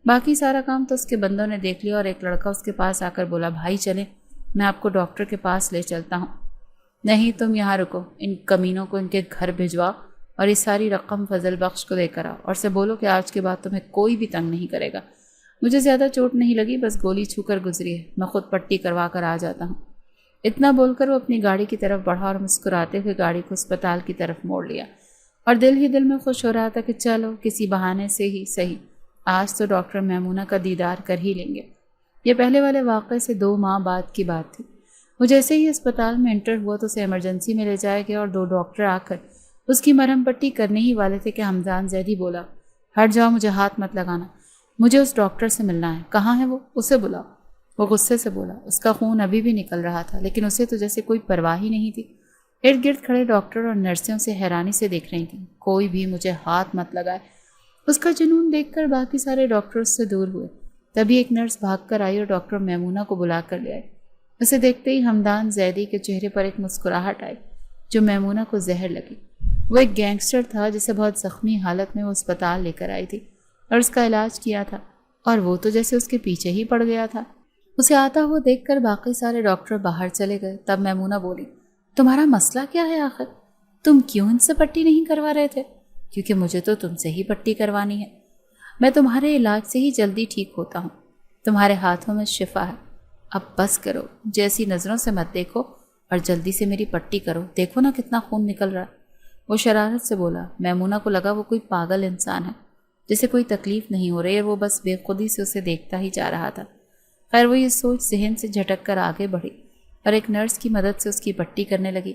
باقی سارا کام تو اس کے بندوں نے دیکھ لیا اور ایک لڑکا اس کے پاس آ کر بولا، بھائی چلیں، میں آپ کو ڈاکٹر کے پاس لے چلتا ہوں۔ نہیں، تم یہاں رکو، ان کمینوں کو ان کے گھر بھجوا اور یہ ساری رقم فضل بخش کو دے کر آؤ اور سے بولو کہ آج کے بعد تمہیں کوئی بھی تنگ نہیں کرے گا۔ مجھے زیادہ چوٹ نہیں لگی، بس گولی چھو کر گزری ہے، میں خود پٹی کروا کر آ جاتا ہوں۔ اتنا بول کر وہ اپنی گاڑی کی طرف بڑھا اور مسکراتے ہوئے گاڑی کو اسپتال کی طرف موڑ لیا، اور دل ہی دل میں خوش ہو رہا تھا کہ چلو کسی بہانے سے ہی صحیح آج تو ڈاکٹر میمونہ کا دیدار کر ہی لیں گے۔ یہ پہلے والے واقعے سے 2 ماہ بعد کی بات تھی۔ وہ جیسے ہی اسپتال میں انٹر ہوا تو اسے ایمرجنسی میں لے جایا گیا اور 2 ڈاکٹر آ کر اس کی مرہم پٹی کرنے ہی والے تھے کہ حمدان زیدی بولا، ہٹ جاؤ، مجھے ہاتھ مت لگانا، مجھے اس ڈاکٹر سے ملنا ہے۔ کہاں ہے وہ؟ اسے بلاؤ۔ وہ غصے سے بولا۔ اس کا خون ابھی بھی نکل رہا تھا لیکن اسے تو جیسے کوئی پرواہ ہی نہیں تھی۔ ارد گرد کھڑے ڈاکٹر اور نرسیں اسے حیرانی سے دیکھ رہی تھیں۔ کوئی بھی مجھے ہاتھ مت لگائے۔ اس کا جنون دیکھ کر باقی سارے ڈاکٹر اس سے دور ہوئے۔ تبھی ایک نرس بھاگ کر آئی اور ڈاکٹر میمونہ کو بلا کر لے آئی۔ اسے دیکھتے ہی حمدان زیدی کے چہرے پر ایک مسکراہٹ آئی جو میمونہ کو زہر لگی۔ وہ ایک گینگسٹر تھا جسے بہت زخمی حالت میں وہ اسپتال لے کر آئی تھی اور اس کا علاج کیا تھا، اور وہ تو جیسے اس کے پیچھے ہی پڑ گیا تھا۔ اسے آتا ہوا دیکھ کر باقی سارے ڈاکٹر باہر چلے گئے۔ تب میمونہ بولی، تمہارا مسئلہ کیا ہے آخر؟ تم کیوں ان سے پٹی نہیں کروا رہے تھے؟ کیونکہ مجھے تو تم سے ہی پٹی کروانی ہے۔ میں تمہارے علاج سے ہی جلدی ٹھیک ہوتا ہوں۔ تمہارے ہاتھوں میں شفا ہے۔ اب بس کرو، جیسی نظروں سے مت دیکھو اور جلدی سے میری پٹی کرو۔ دیکھو نا کتنا خون نکل رہا ہے۔ وہ شرارت سے بولا۔ میمونہ کو لگا وہ کوئی پاگل انسان ہے جسے کوئی تکلیف نہیں ہو رہی اور وہ بس بے خودی سے اسے دیکھتا ہی جا رہا تھا۔ خیر وہ یہ سوچ ذہن سے جھٹک کر آگے بڑھی اور ایک نرس کی مدد سے اس کی پٹی کرنے لگی۔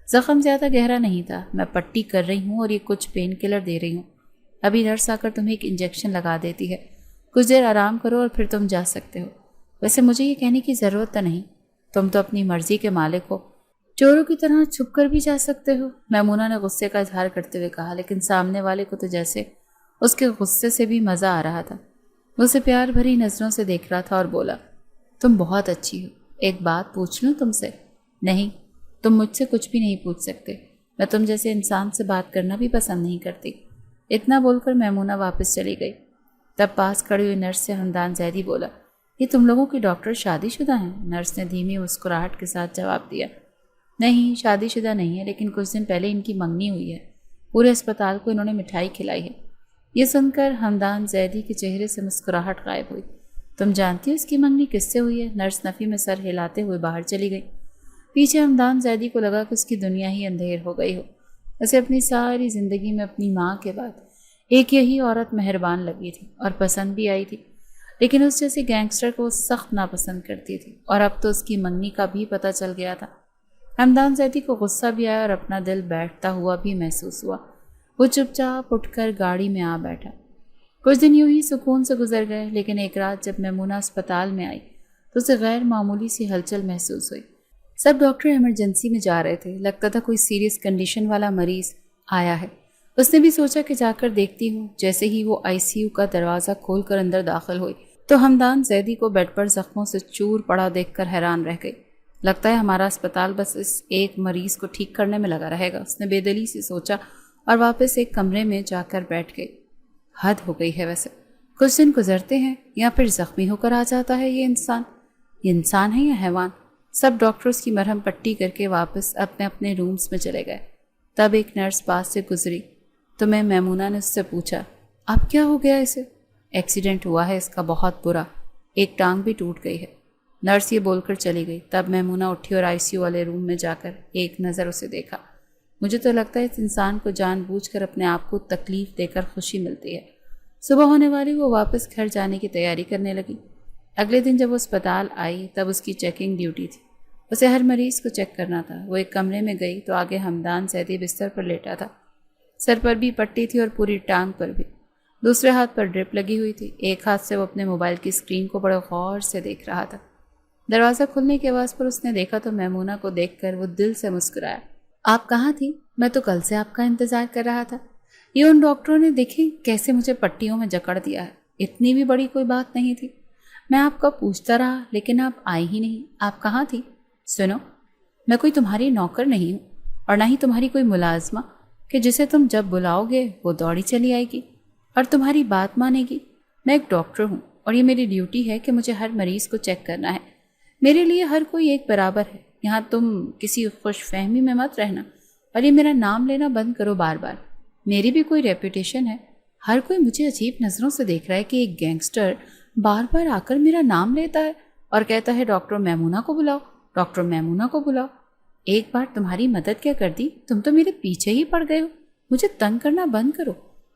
زخم زیادہ گہرا نہیں تھا، میں پٹی کر رہی ہوں اور یہ کچھ پین کلر دے رہی ہوں۔ ابھی نرس آ کر تمہیں ایک انجیکشن لگا دیتی ہے، کچھ دیر آرام کرو اور پھر تم جا سکتے ہو۔ ویسے مجھے یہ کہنے کی ضرورت تو نہیں، تم تو اپنی مرضی کے مالک ہو، چوروں کی طرح چھپ کر بھی جا سکتے ہو۔ میمونہ نے غصے کا اظہار کرتے ہوئے کہا، لیکن سامنے والے کو تو جیسے اس کے غصے سے بھی مزہ آ رہا تھا۔ وہ اسے پیار بھری نظروں سے دیکھ رہا تھا اور بولا، تم بہت اچھی ہو، ایک بات پوچھ لوں تم سے؟ نہیں، تم مجھ سے کچھ بھی نہیں پوچھ سکتے، میں تم جیسے انسان سے بات کرنا بھی پسند نہیں کرتی۔ اتنا بول کر میمونہ واپس چلی گئی۔ تب پاس کھڑی ہوئی نرس سے ہمدان زیدی بولا، یہ تم لوگوں کی ڈاکٹر شادی شدہ ہیں؟ نرس نے دھیمی مسکراہٹ کے ساتھ جواب دیا، نہیں شادی شدہ نہیں ہے، لیکن کچھ دن پہلے ان کی منگنی ہوئی ہے، پورے اسپتال کو انہوں نے مٹھائی کھلائی ہے۔ یہ سن کر ہمدان زیدی کے چہرے سے مسکراہٹ غائب ہوئی۔ تم جانتی ہو اس کی منگنی کس سے ہوئی ہے؟ نرس نفی میں سر ہلاتے ہوئے باہر چلی گئی۔ پیچھے ہمدان زیدی کو لگا کہ اس کی دنیا ہی اندھیر ہو گئی ہو۔ اسے اپنی ساری زندگی میں اپنی ماں کے بعد ایک یہی عورت مہربان لگی تھی اور پسند بھی آئی تھی، لیکن اس جیسے گینگسٹر کو سخت ناپسند کرتی تھی، اور اب تو اس کی منگنی کا بھی پتہ چل گیا تھا۔ ہمدان زیدی کو غصہ بھی آیا اور اپنا دل بیٹھتا ہوا بھی محسوس ہوا۔ وہ چپ چاپ اٹھ کر گاڑی میں آ بیٹھا۔ کچھ دن یوں ہی سکون سے گزر گئے، لیکن ایک رات جب میمونہ اسپتال میں آئی تو اسے غیر معمولی سی ہلچل محسوس ہوئی۔ سب ڈاکٹر ایمرجنسی میں جا رہے تھے، لگتا تھا کوئی سیریس کنڈیشن والا مریض آیا ہے۔ اس نے بھی سوچا کہ جا کر دیکھتی ہوں۔ جیسے ہی وہ ICU کا دروازہ کھول کر اندر داخل ہوئی تو ہمدان زیدی کو بیڈ پر زخموں سے چور پڑا دیکھ کر حیران رہ گئی۔ لگتا ہے ہمارا اسپتال بس اس ایک مریض کو ٹھیک کرنے میں لگا رہے گا، اس نے بے دلی سے سوچا اور واپس ایک کمرے میں جا کر بیٹھ گئی۔ حد ہو گئی ہے ویسے، کچھ دن گزرتے ہیں یا پھر زخمی ہو کر آ جاتا ہے یہ انسان ہے یا حیوان؟ سب ڈاکٹرز کی مرہم پٹی کر کے واپس اپنے اپنے رومز میں چلے گئے۔ تب ایک نرس پاس سے گزری تو میمونہ نے اس سے پوچھا، اب کیا ہو گیا اسے؟ ایکسیڈنٹ ہوا ہے اس کا بہت برا، ایک ٹانگ بھی ٹوٹ گئی ہے۔ نرس یہ بول کر چلی گئی۔ تب میمونہ اٹھی اور ICU والے روم میں جا کر ایک نظر اسے دیکھا۔ مجھے تو لگتا ہے اس انسان کو جان بوجھ کر اپنے آپ کو تکلیف دے کر خوشی ملتی ہے۔ صبح ہونے والی وہ واپس گھر جانے کی تیاری کرنے لگی۔ اگلے دن جب وہ اسپتال آئی تب اس کی چیکنگ ڈیوٹی تھی، اسے ہر مریض کو چیک کرنا تھا۔ وہ ایک کمرے میں گئی تو آگے ہمدان زیدی بستر پر لیٹا تھا، سر پر بھی پٹی تھی اور پوری ٹانگ پر بھی، دوسرے ہاتھ پر ڈرپ لگی ہوئی تھی۔ ایک ہاتھ سے وہ اپنے موبائل کی اسکرین کو بڑے غور سے دیکھ رہا تھا۔ دروازہ کھلنے کی آواز پر اس نے دیکھا تو میمونہ کو دیکھ کر وہ دل سے مسکرایا۔ آپ کہاں تھی؟ میں تو کل سے آپ کا انتظار کر رہا تھا۔ یہ ان ڈاکٹروں نے دیکھی کیسے مجھے پٹیوں میں جکڑ دیا ہے، اتنی بھی بڑی کوئی بات نہیں تھی۔ میں آپ کا پوچھتا رہا لیکن آپ آئی ہی نہیں، آپ کہاں تھی؟ سنو، میں کوئی تمہاری نوکر نہیں ہوں اور نہ ہی تمہاری کوئی ملازمہ کہ جسے تم جب بلاؤ گے وہ دوڑی چلی آئے گی اور تمہاری بات مانے گی۔ میں ایک ڈاکٹر ہوں اور یہ میری ڈیوٹی ہے کہ مجھے ہر مریض کو چیک کرنا ہے۔ میرے لیے ہر کوئی ایک برابر ہے۔ یہاں تم کسی خوش فہمی میں مت رہنا اور یہ میرا نام لینا بند کرو بار بار۔ میری بھی کوئی ریپوٹیشن ہے۔ ہر کوئی مجھے عجیب نظروں سے دیکھ رہا ہے کہ ایک گینگسٹر بار بار آ کر میرا نام لیتا ہے اور کہتا ہے ڈاکٹر میمونہ کو بلاؤ، ڈاکٹر میمونہ کو بلاؤ۔ ایک بار تمہاری مدد کیا کر دی، تم تو میرے پیچھے ہی پڑ گئے ہو، مجھے تنگ کرنا بند کرو۔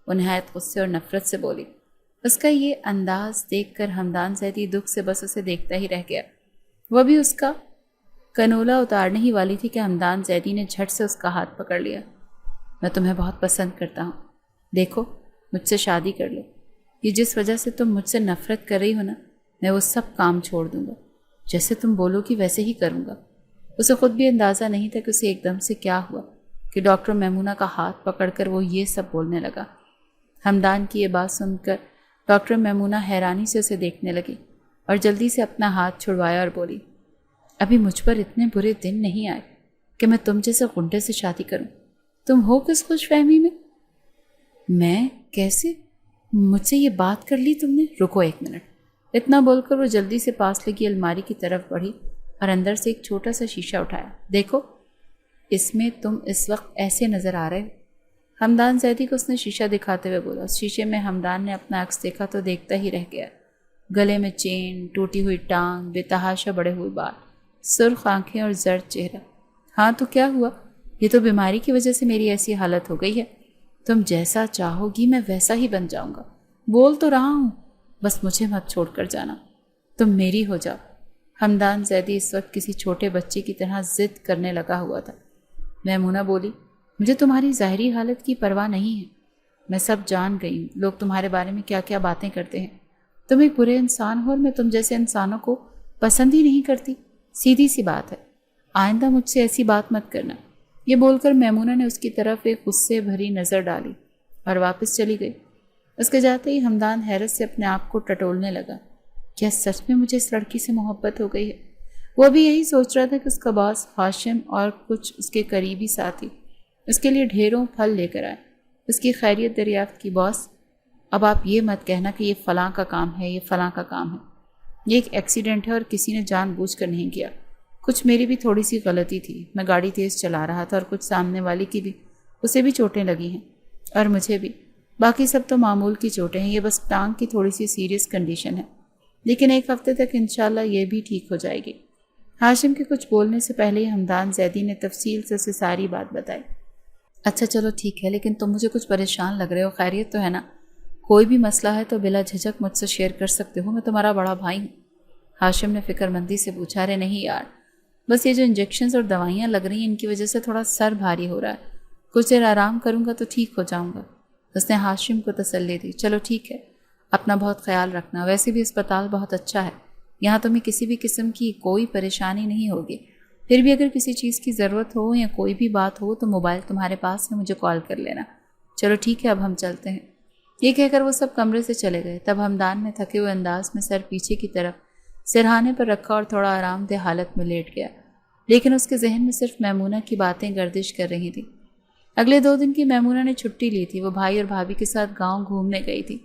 وہ نہایت غصے اور نفرت سے بولی۔ اس کا یہ انداز دیکھ کر ہمدان زیدی دکھ سے بس اسے دیکھتا ہی رہ گیا۔ وہ بھی اس کا کنولا اتارنے ہی والی تھی کہ ہمدان زیدی نے جھٹ سے اس کا ہاتھ پکڑ لیا۔ میں تمہیں بہت پسند کرتا ہوں، دیکھو مجھ سے شادی کر لو۔ یہ جس وجہ سے تم مجھ سے نفرت کر رہی ہو نا، میں وہ سب کام چھوڑ دوں گا، جیسے تم بولو گی ویسے ہی کروں گا۔ اسے خود بھی اندازہ نہیں تھا کہ اسے ایک دم سے کیا ہوا کہ ڈاکٹر میمونہ کا ہاتھ پکڑ کر وہ یہ سب بولنے لگا۔ ہمدان کی یہ بات سن کر ڈاکٹر میمونہ حیرانی سے اسے دیکھنے لگی اور جلدی سے اپنا ہاتھ چھڑوایا اور بولی، ابھی مجھ پر اتنے برے دن نہیں آئے کہ میں تم جیسے غنڈے سے شادی کروں۔ تم ہو کس خوش فہمی میں کیسے مجھ سے یہ بات کر لی تم نے؟ رکو ایک منٹ۔ اتنا بول کر وہ جلدی سے پاس لگی الماری کی طرف بڑھی اور اندر سے ایک چھوٹا سا شیشہ اٹھایا۔ دیکھو اس میں تم اس وقت ایسے نظر آ رہے ہو۔ ہمدان زیدی کو اس نے شیشہ دکھاتے ہوئے بولا۔ اس شیشے میں ہمدان نے اپنا عکس دیکھا تو دیکھتا ہی رہ گیا۔ گلے میں چین، ٹوٹی ہوئی ٹانگ، بے تحاشا بڑے ہوئے بال، سرخ آنکھیں اور زرد چہرہ۔ ہاں تو کیا ہوا؟ یہ تو بیماری کی وجہ سے میری ایسی حالت ہو گئی ہے. تم جیسا چاہو گی میں ویسا ہی بن جاؤں گا. بول تو رہا ہوں, بس مجھے مت چھوڑ کر جانا, تم میری ہو جاؤ. حمدان زیدی اس وقت کسی چھوٹے بچے کی طرح ضد کرنے لگا ہوا تھا. میمونہ بولی, مجھے تمہاری ظاہری حالت کی پرواہ نہیں ہے. میں سب جان گئی ہوں لوگ تمہارے بارے میں کیا کیا باتیں کرتے ہیں. تم ایک برے انسان ہو اور میں تم جیسے انسانوں کو پسند ہی نہیں کرتی. سیدھی سی بات ہے, آئندہ مجھ سے ایسی بات مت کرنا. یہ بول کر میمونہ نے اس کی طرف ایک غصے بھری نظر ڈالی اور واپس چلی گئی. اس کے جاتے ہی حمدان حیرت سے اپنے آپ کو ٹٹولنے لگا. کیا سچ میں مجھے اس لڑکی سے محبت ہو گئی ہے؟ وہ ابھی یہی سوچ رہا تھا کہ اس کا باس ہاشم اور کچھ اس کے قریبی ساتھی اس کے لیے ڈھیروں پھل لے کر آئے. اس کی خیریت دریافت کی. باس, اب آپ یہ مت کہنا کہ یہ فلاں کا کام ہے, یہ فلاں کا کام ہے. یہ ایک ایکسیڈنٹ ہے اور کسی نے جان بوجھ کر نہیں کیا. کچھ میری بھی تھوڑی سی غلطی تھی. میں گاڑی تیز چلا رہا تھا اور کچھ سامنے والی کی بھی, اسے بھی چوٹیں لگی ہیں اور مجھے بھی. باقی سب تو معمول کی چوٹیں ہیں. یہ بس ٹانگ کی تھوڑی سی سیریس کنڈیشن ہے, لیکن ایک ہفتے تک انشاءاللہ یہ بھی ٹھیک ہو جائے گی. ہاشم کے کچھ بولنے سے پہلے ہی حمدان زیدی نے تفصیل سے اسے ساری بات بتائی. اچھا چلو ٹھیک ہے, لیکن تم مجھے کچھ پریشان لگ رہے ہو. خیریت تو ہے نا؟ کوئی بھی مسئلہ ہے تو بلا جھجک مجھ سے شیئر کر سکتے ہو, میں تمہارا بڑا بھائی ہوں. ہاشم نے فکر مندی سے پوچھا. رہے نہیں یار, بس یہ جو انجیکشنز اور دوائیاں لگ رہی ہیں ان کی وجہ سے تھوڑا سر بھاری ہو رہا ہے. کچھ دیر آرام کروں گا تو ٹھیک ہو جاؤں گا. اس نے ہاشم کو تسلی دی. چلو ٹھیک ہے, اپنا بہت خیال رکھنا. ویسے بھی اسپتال بہت اچھا ہے, یہاں تمہیں کسی بھی قسم کی کوئی پریشانی نہیں ہوگی. پھر بھی اگر کسی چیز کی ضرورت ہو یا کوئی بھی بات ہو تو موبائل تمہارے پاس ہے, مجھے کال کر لینا. چلو ٹھیک ہے, اب ہم چلتے ہیں. یہ کہہ کر وہ سب کمرے سے چلے گئے. تب حمدان نے تھکے ہوئے انداز میں سر پیچھے کی طرف سرہانے پر رکھا اور تھوڑا آرام دہ حالت میں لیٹ گیا. لیکن اس کے ذہن میں صرف میمونہ کی باتیں گردش کر رہی تھیں. اگلے 2 دن کی میمونہ نے چھٹی لی تھی. وہ بھائی اور بھابھی کے ساتھ گاؤں گھومنے گئی تھی.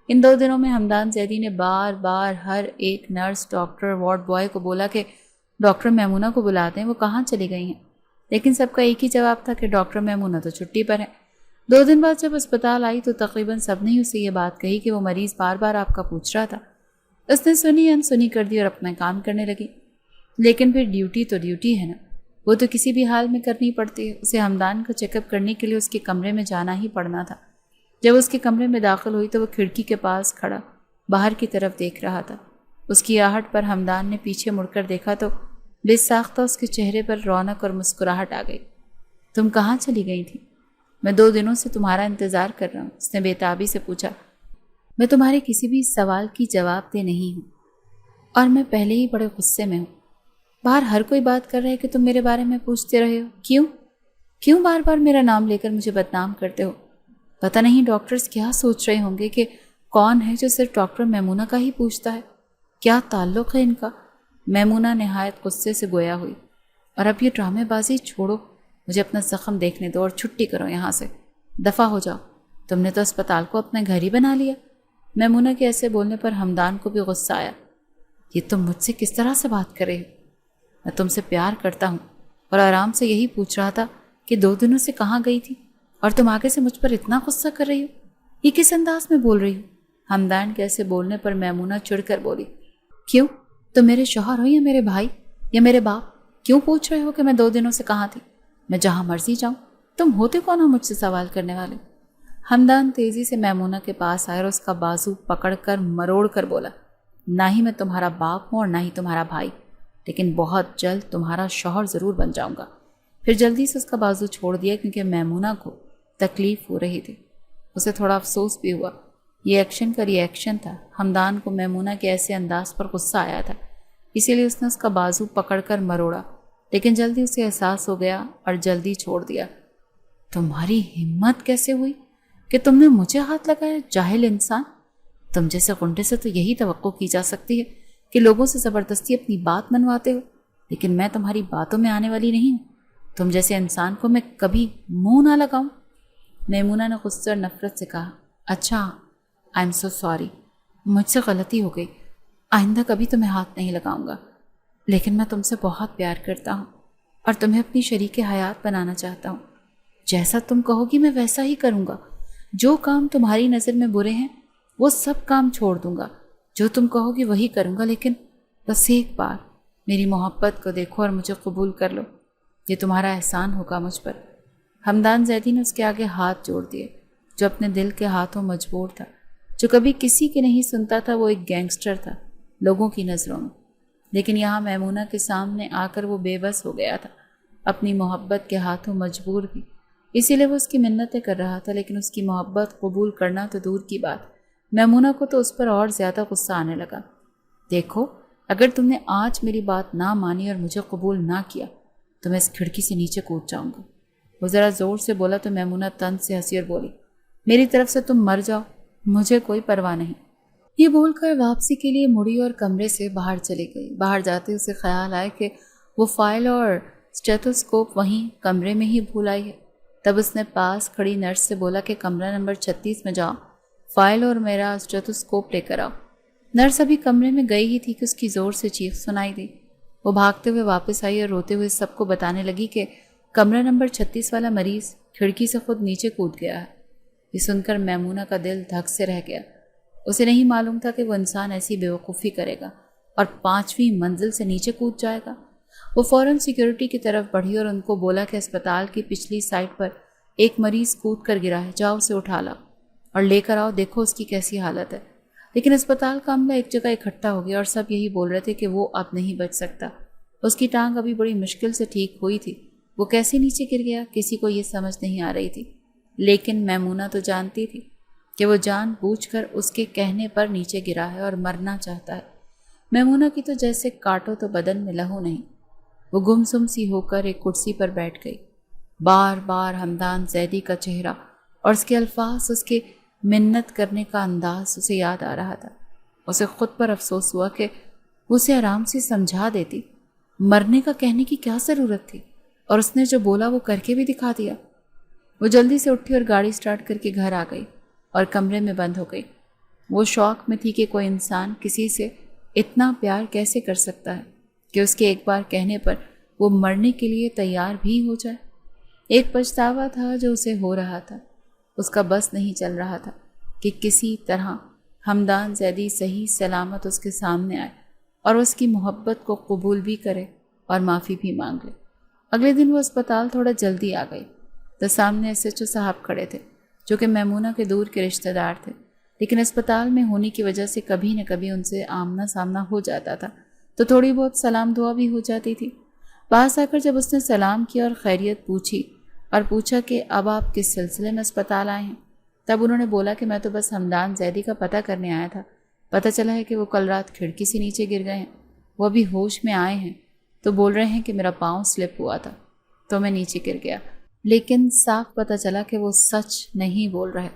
ان 2 دنوں میں حمدان زیدی نے بار بار ہر ایک نرس, ڈاکٹر, وارڈ بوائے کو بولا کہ ڈاکٹر میمونہ کو بلاتے ہیں, وہ کہاں چلی گئی ہیں. لیکن سب کا ایک ہی جواب تھا کہ ڈاکٹر میمونہ تو چھٹی پر ہے. 2 دن بعد جب اسپتال آئی تو تقریباً سب نے اسے یہ بات کہی کہ وہ مریض بار بار آپ کا پوچھ رہا تھا. اس نے سنی انسنی کر دی اور اپنا کام کرنے لگی. لیکن پھر ڈیوٹی تو ڈیوٹی ہے نا, وہ تو کسی بھی حال میں کرنی پڑتی ہے. اسے حمدان کا چیک اپ کرنے کے لیے اس کے کمرے میں جانا ہی پڑنا تھا. جب اس کے کمرے میں داخل ہوئی تو وہ کھڑکی کے پاس کھڑا باہر کی طرف دیکھ رہا تھا. اس کی آہٹ پر حمدان نے پیچھے مڑ کر دیکھا تو بے ساختہ اس کے چہرے پر رونق اور مسکراہٹ آ گئی. تم کہاں چلی گئی تھی؟ میں 2 دنوں سے تمہارا انتظار کر رہا ہوں. اس نے بے تابی سے پوچھا. میں تمہارے کسی بھی سوال کی جواب دہ نہیں ہوں اور میں پہلے ہی بڑے غصے میں ہوں. باہر ہر کوئی بات کر رہا ہے کہ تم میرے بارے میں پوچھتے رہے ہو. کیوں بار بار میرا نام لے کر مجھے بدنام کرتے ہو؟ پتہ نہیں ڈاکٹرز کیا سوچ رہے ہوں گے کہ کون ہے جو صرف ڈاکٹر میمونہ کا ہی پوچھتا ہے. کیا تعلق ہے ان کا؟ میمونہ نہایت غصے سے گویا ہوئی. اور اب یہ ڈرامے بازی چھوڑو, مجھے اپنا زخم دیکھنے دو اور چھٹی کرو یہاں سے. دفع ہو جاؤ. تم نے تو اسپتال کو اپنا گھر ہی بنا لیا. میمونہ کے ایسے بولنے پر حمدان کو بھی غصہ آیا. یہ تم مجھ سے کس طرح سے بات کر رہے ہو؟ میں تم سے پیار کرتا ہوں اور آرام سے یہی پوچھ رہا تھا کہ 2 دنوں سے کہاں گئی تھی اور تم آگے سے مجھ پر اتنا غصہ کر رہی ہو. یہ کس انداز میں بول رہی ہو؟ حمدان کے ایسے بولنے پر میمونہ چڑھ کر بولی. کیوں؟ تم میرے شوہر ہو یا میرے بھائی یا میرے باپ؟ کیوں پوچھ رہے ہو کہ میں 2 دنوں سے کہاں تھی؟ میں جہاں مرضی جاؤں. تم ہوتے کون ہو مجھ سے سوال کرنے والے؟ حمدان تیزی سے میمونہ کے پاس آیا اور اس کا بازو پکڑ کر مروڑ کر بولا. نہ ہی میں تمہارا باپ ہوں اور نہ ہی تمہارا بھائی, لیکن بہت جلد تمہارا شوہر ضرور بن جاؤں گا. پھر جلدی سے اس کا بازو چھوڑ دیا کیونکہ میمونہ کو تکلیف ہو رہی تھی. اسے تھوڑا افسوس بھی ہوا. یہ ایکشن کا ری ایکشن تھا. حمدان کو میمونہ کے ایسے انداز پر غصہ آیا تھا, اسی لیے اس نے اس کا بازو پکڑ کر مروڑا, لیکن جلدی اسے احساس ہو گیا اور جلدی چھوڑ دیا. تمہاری ہمت کیسے ہوئی کہ تم نے مجھے ہاتھ لگایا؟ جاہل انسان. تم جیسے غنڈے سے تو یہی توقع کی جا سکتی ہے کہ لوگوں سے زبردستی اپنی بات منواتے ہو, لیکن میں تمہاری باتوں میں آنے والی نہیں ہوں. تم جیسے انسان کو میں کبھی منہ نہ لگاؤں. میمونہ نے غصے اور نفرت سے کہا. اچھا, آئی ایم سو سوری, مجھ سے غلطی ہو گئی. آئندہ کبھی تمہیں ہاتھ نہیں لگاؤں گا. لیکن میں تم سے بہت پیار کرتا ہوں اور تمہیں اپنی شریک حیات بنانا چاہتا ہوں. جیسا تم کہو گی میں ویسا ہی کروں گا. جو کام تمہاری نظر میں برے ہیں وہ سب کام چھوڑ دوں گا. جو تم کہو گی وہی کروں گا. لیکن بس ایک بار میری محبت کو دیکھو اور مجھے قبول کر لو. یہ تمہارا احسان ہوگا مجھ پر۔ ہمدان زیدی نے اس کے آگے ہاتھ جوڑ دیے، جو اپنے دل کے ہاتھوں مجبور تھا، جو کبھی کسی کی نہیں سنتا تھا۔ وہ ایک گینگسٹر تھا لوگوں کی نظروں میں، لیکن یہاں میمونہ کے سامنے آ کر وہ بے بس ہو گیا تھا، اپنی محبت کے ہاتھوں مجبور بھی۔ اسی لیے وہ اس کی منتیں کر رہا تھا، لیکن اس کی محبت قبول کرنا تو دور کی بات، میمونہ کو تو اس پر اور زیادہ غصہ آنے لگا۔ دیکھو، اگر تم نے آج میری بات نہ مانی اور مجھے قبول نہ کیا تو میں اس کھڑکی سے نیچے کود جاؤں گا۔ وہ ذرا زور سے بولا تو میمونہ طنز سے ہنسی اور بولی، میری طرف سے تم مر جاؤ، مجھے کوئی پرواہ نہیں۔ یہ بول کر واپسی کے لیے مڑی اور کمرے سے باہر چلی گئی۔ باہر جاتے اسے خیال آئے کہ وہ فائل اور اسٹیتھوسکوپ وہیں کمرے میں ہی بھول آئی ہے۔ تب اس نے پاس کھڑی نرس سے بولا کہ کمرہ نمبر 36 میں جاؤ، فائل اور میرا اسٹیتھوسکوپ لے کر آؤ۔ نرس ابھی کمرے میں گئی ہی تھی کہ اس کی زور سے چیخ سنائی دی۔ وہ بھاگتے ہوئے واپس آئی اور روتے ہوئے سب کو بتانے لگی کہ کمرہ نمبر 36 والا مریض کھڑکی سے خود نیچے کود گیا ہے۔ یہ سن کر میمونہ کا دل دھک سے رہ گیا۔ اسے نہیں معلوم تھا کہ وہ انسان ایسی بیوقوفی کرے گا اور 5ویں منزل سے نیچے کود جائے گا۔ وہ فوراً سیکیورٹی کی طرف بڑھی اور ان کو بولا کہ اسپتال کی پچھلی سائٹ پر ایک مریض کود کر گرا ہے، جاؤ اسے اٹھا لاؤ اور لے کر آؤ، دیکھو اس کی کیسی حالت ہے۔ لیکن اسپتال کا عملہ ایک جگہ اکٹھا ہو گیا اور سب یہی بول رہے تھے کہ وہ اب نہیں بچ سکتا۔ اس کی ٹانگ ابھی بڑی مشکل سے ٹھیک ہوئی تھی، وہ کیسے نیچے گر گیا کسی کو یہ سمجھ نہیں آ رہی تھی۔ لیکن میمونہ تو جانتی تھی کہ وہ جان بوجھ کر اس کے کہنے پر نیچے گرا ہے اور مرنا چاہتا ہے۔ میمونہ کی تو جیسے کاٹو تو بدن میں لہو نہیں۔ وہ گمسم سی ہو کر ایک کرسی پر بیٹھ گئی۔ بار بار ہمدان زیدی کا چہرہ اور اس کے الفاظ، اس کے منت کرنے کا انداز اسے یاد آ رہا تھا۔ اسے خود پر افسوس ہوا کہ وہ اسے آرام سے سمجھا دیتی، مرنے کا کہنے کی کیا ضرورت تھی، اور اس نے جو بولا وہ کر کے بھی دکھا دیا۔ وہ جلدی سے اٹھی اور گاڑی سٹارٹ کر کے گھر آ گئی اور کمرے میں بند ہو گئی۔ وہ شوق میں تھی کہ کوئی انسان کسی سے اتنا پیار کیسے کر سکتا ہے کہ اس کے ایک بار کہنے پر وہ مرنے کے لیے تیار بھی ہو جائے۔ ایک پچھتاوا تھا جو اسے ہو رہا تھا۔ اس کا بس نہیں چل رہا تھا کہ کسی طرح ہمدان زیدی صحیح سلامت اس کے سامنے آئے اور اس کی محبت کو قبول بھی کرے اور معافی بھی مانگ لے۔ اگلے دن وہ اسپتال تھوڑا جلدی آ گئی تو سامنے SHO صاحب کھڑے تھے، جو کہ میمونہ کے دور کے رشتہ دار تھے، لیکن اسپتال میں ہونے کی وجہ سے کبھی نہ کبھی ان سے آمنا سامنا ہو جاتا تھا، تو تھوڑی بہت سلام دعا بھی ہو جاتی تھی۔ پاس آ کر جب اس نے سلام کیا اور خیریت پوچھی اور پوچھا کہ اب آپ کس سلسلے میں اسپتال آئے ہیں، تب انہوں نے بولا کہ میں تو بس ہمدان زیدی کا پتہ کرنے آیا تھا، پتہ چلا ہے کہ وہ کل رات کھڑکی سے نیچے گر گئے ہیں، وہ ابھی ہوش میں آئے ہیں تو بول رہے ہیں کہ میرا پاؤں سلپ ہوا تھا تو میں نیچے گر گیا، لیکن صاف پتہ چلا کہ وہ سچ نہیں بول رہے،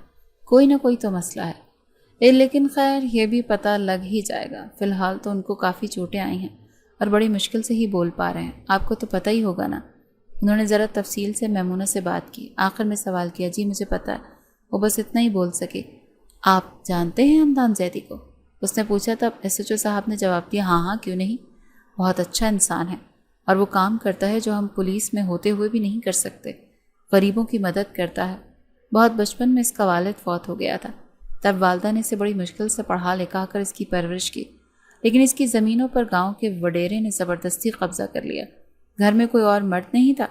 کوئی نہ کوئی تو مسئلہ ہے۔ لیکن خیر یہ بھی پتہ لگ ہی جائے گا، فی الحال تو ان کو کافی چوٹیں آئی ہیں اور بڑی مشکل سے ہی بول پا رہے ہیں، آپ کو تو پتہ ہی ہوگا نا۔ انہوں نے ذرا تفصیل سے میمونہ سے بات کی، آخر میں سوال کیا، جی مجھے پتہ ہے، وہ بس اتنا ہی بول سکے۔ آپ جانتے ہیں ہمدان زیدی کو؟ اس نے پوچھا، تب SHO صاحب نے جواب دیا، ہاں ہاں کیوں نہیں، بہت اچھا انسان ہے اور وہ کام کرتا ہے جو ہم پولیس میں ہوتے ہوئے بھی نہیں کر سکتے، غریبوں کی مدد کرتا ہے۔ بہت بچپن میں اس کا والد فوت ہو گیا تھا، تب والدہ نے اسے بڑی مشکل سے پڑھا لکھا کر اس کی پرورش کی، لیکن اس کی زمینوں پر گاؤں کے وڈیرے نے زبردستی قبضہ کر لیا۔ گھر میں کوئی اور مرد نہیں تھا،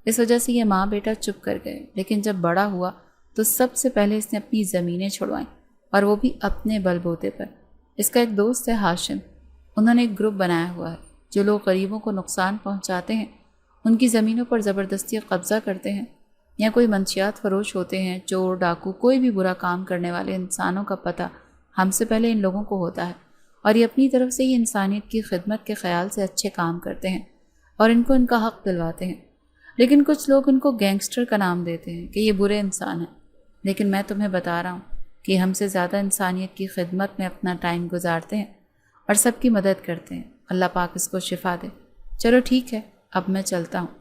اس وجہ سے یہ ماں بیٹا چپ کر گئے، لیکن جب بڑا ہوا تو سب سے پہلے اس نے اپنی زمینیں چھڑوائیں، اور وہ بھی اپنے بل بوتے پر۔ اس کا ایک دوست ہے ہاشم، انہوں نے ایک گروپ بنایا ہوا ہے، جو لوگ غریبوں کو نقصان پہنچاتے ہیں ان کی زمینوں پر زبردستی قبضہ کرتے ہیں، یا کوئی منشیات فروش ہوتے ہیں، چور ڈاکو، کوئی بھی برا کام کرنے والے انسانوں کا پتہ ہم سے پہلے ان لوگوں کو ہوتا ہے، اور یہ اپنی طرف سے ہی انسانیت کی خدمت کے خیال سے اچھے کام کرتے ہیں اور ان کو ان کا حق دلواتے ہیں۔ لیکن کچھ لوگ ان کو گینگسٹر کا نام دیتے ہیں کہ یہ برے انسان ہیں، لیکن میں تمہیں بتا رہا ہوں کہ ہم سے زیادہ انسانیت کی خدمت میں اپنا ٹائم گزارتے ہیں اور سب کی مدد کرتے ہیں۔ اللہ پاک اس کو شفا دے۔ چلو ٹھیک ہے، اب میں چلتا ہوں۔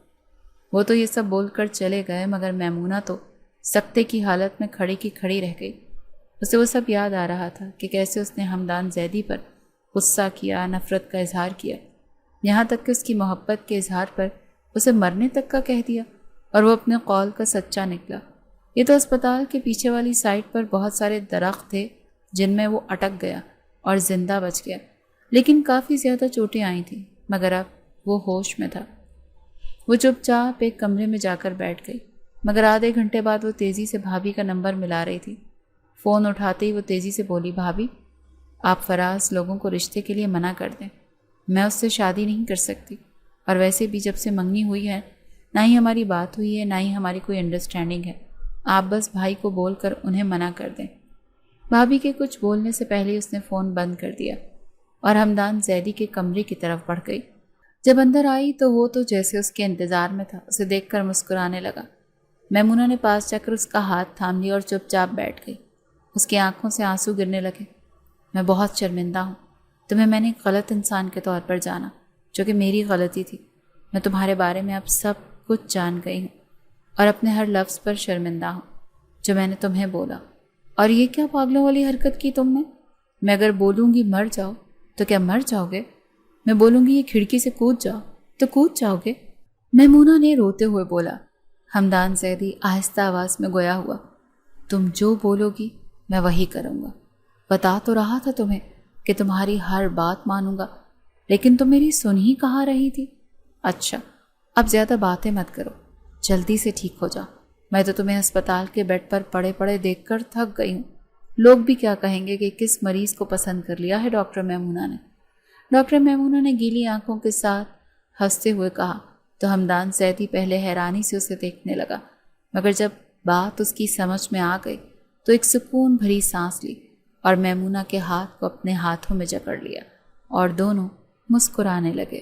وہ تو یہ سب بول کر چلے گئے، مگر میمونہ تو سکتے کی حالت میں کھڑی کی کھڑی رہ گئی۔ اسے وہ سب یاد آ رہا تھا کہ کیسے اس نے ہمدان زیدی پر غصہ کیا، نفرت کا اظہار کیا، یہاں تک کہ اس کی محبت کے اظہار پر اسے مرنے تک کا کہہ دیا، اور وہ اپنے قول کا سچا نکلا۔ یہ تو اسپتال کے پیچھے والی سائٹ پر بہت سارے درخت تھے جن میں وہ اٹک گیا اور زندہ بچ گیا، لیکن کافی زیادہ چوٹیں آئی تھیں، مگر اب وہ ہوش میں تھا۔ وہ چپ چاپ ایک کمرے میں جا کر بیٹھ گئی، مگر آدھے گھنٹے بعد وہ تیزی سے بھابھی کا نمبر ملا رہی تھی۔ فون اٹھاتے ہی وہ تیزی سے بولی، بھابھی آپ فراز لوگوں کو رشتے کے لیے منع کر دیں، میں اس سے شادی نہیں کر سکتی، اور ویسے بھی جب سے منگنی ہوئی ہے نہ ہی ہماری بات ہوئی ہے نہ ہی ہماری کوئی انڈرسٹینڈنگ ہے، آپ بس بھائی کو بول کر انہیں منع کر دیں۔ بھابھی کے کچھ بولنے سے پہلے اس نے فون بند کر دیا اور ہمدان زیدی کے کمرے کی طرف بڑھ گئی۔ جب اندر آئی تو وہ تو جیسے اس کے انتظار میں تھا، اسے دیکھ کر مسکرانے لگا۔ میمونہ نے پاس جا کر اس کا ہاتھ تھام لیا اور چپ چاپ بیٹھ گئی۔ اس کی آنکھوں سے آنسو گرنے لگے۔ میں بہت شرمندہ ہوں، تمہیں میں نے ایک غلط انسان کے طور پر جانا، جو کہ میری غلطی تھی۔ میں تمہارے بارے میں اب سب کچھ جان گئی ہوں اور اپنے ہر لفظ پر شرمندہ ہوں جو میں نے تمہیں بولا۔ اور یہ کیا پاگلوں والی حرکت کی تم نے؟ میں اگر بولوں گی مر جاؤ تو کیا مر جاؤ گے؟ میں بولوں گی یہ کھڑکی سے کود جاؤ تو کود جاؤ گے؟ میمونہ نے روتے ہوئے بولا۔ ہمدان زیدی آہستہ آواز میں گویا ہوا، تم جو بولو گی میں وہی کروں گا۔ بتا تو رہا تھا تمہیں کہ تمہاری ہر بات مانوں گا، لیکن تم میری سن ہی کہاں رہی تھی۔ اچھا اب زیادہ باتیں مت کرو، جلدی سے ٹھیک ہو جا، میں تو تمہیں ہسپتال کے بیڈ پر پڑے پڑے دیکھ کر تھک گئی ہوں۔ لوگ بھی کیا کہیں گے کہ کس مریض کو پسند کر لیا ہے ڈاکٹر میمونہ نے۔ ڈاکٹر میمونہ نے گیلی آنکھوں کے ساتھ ہنستے ہوئے کہا تو ہمدان زیدی پہلے حیرانی سے اسے دیکھنے لگا، مگر جب بات اس کی سمجھ میں آ گئی تو ایک سکون بھری سانس لی اور میمونہ کے ہاتھ کو اپنے ہاتھوں میں جکڑ لیا اور دونوں مسکرانے لگے۔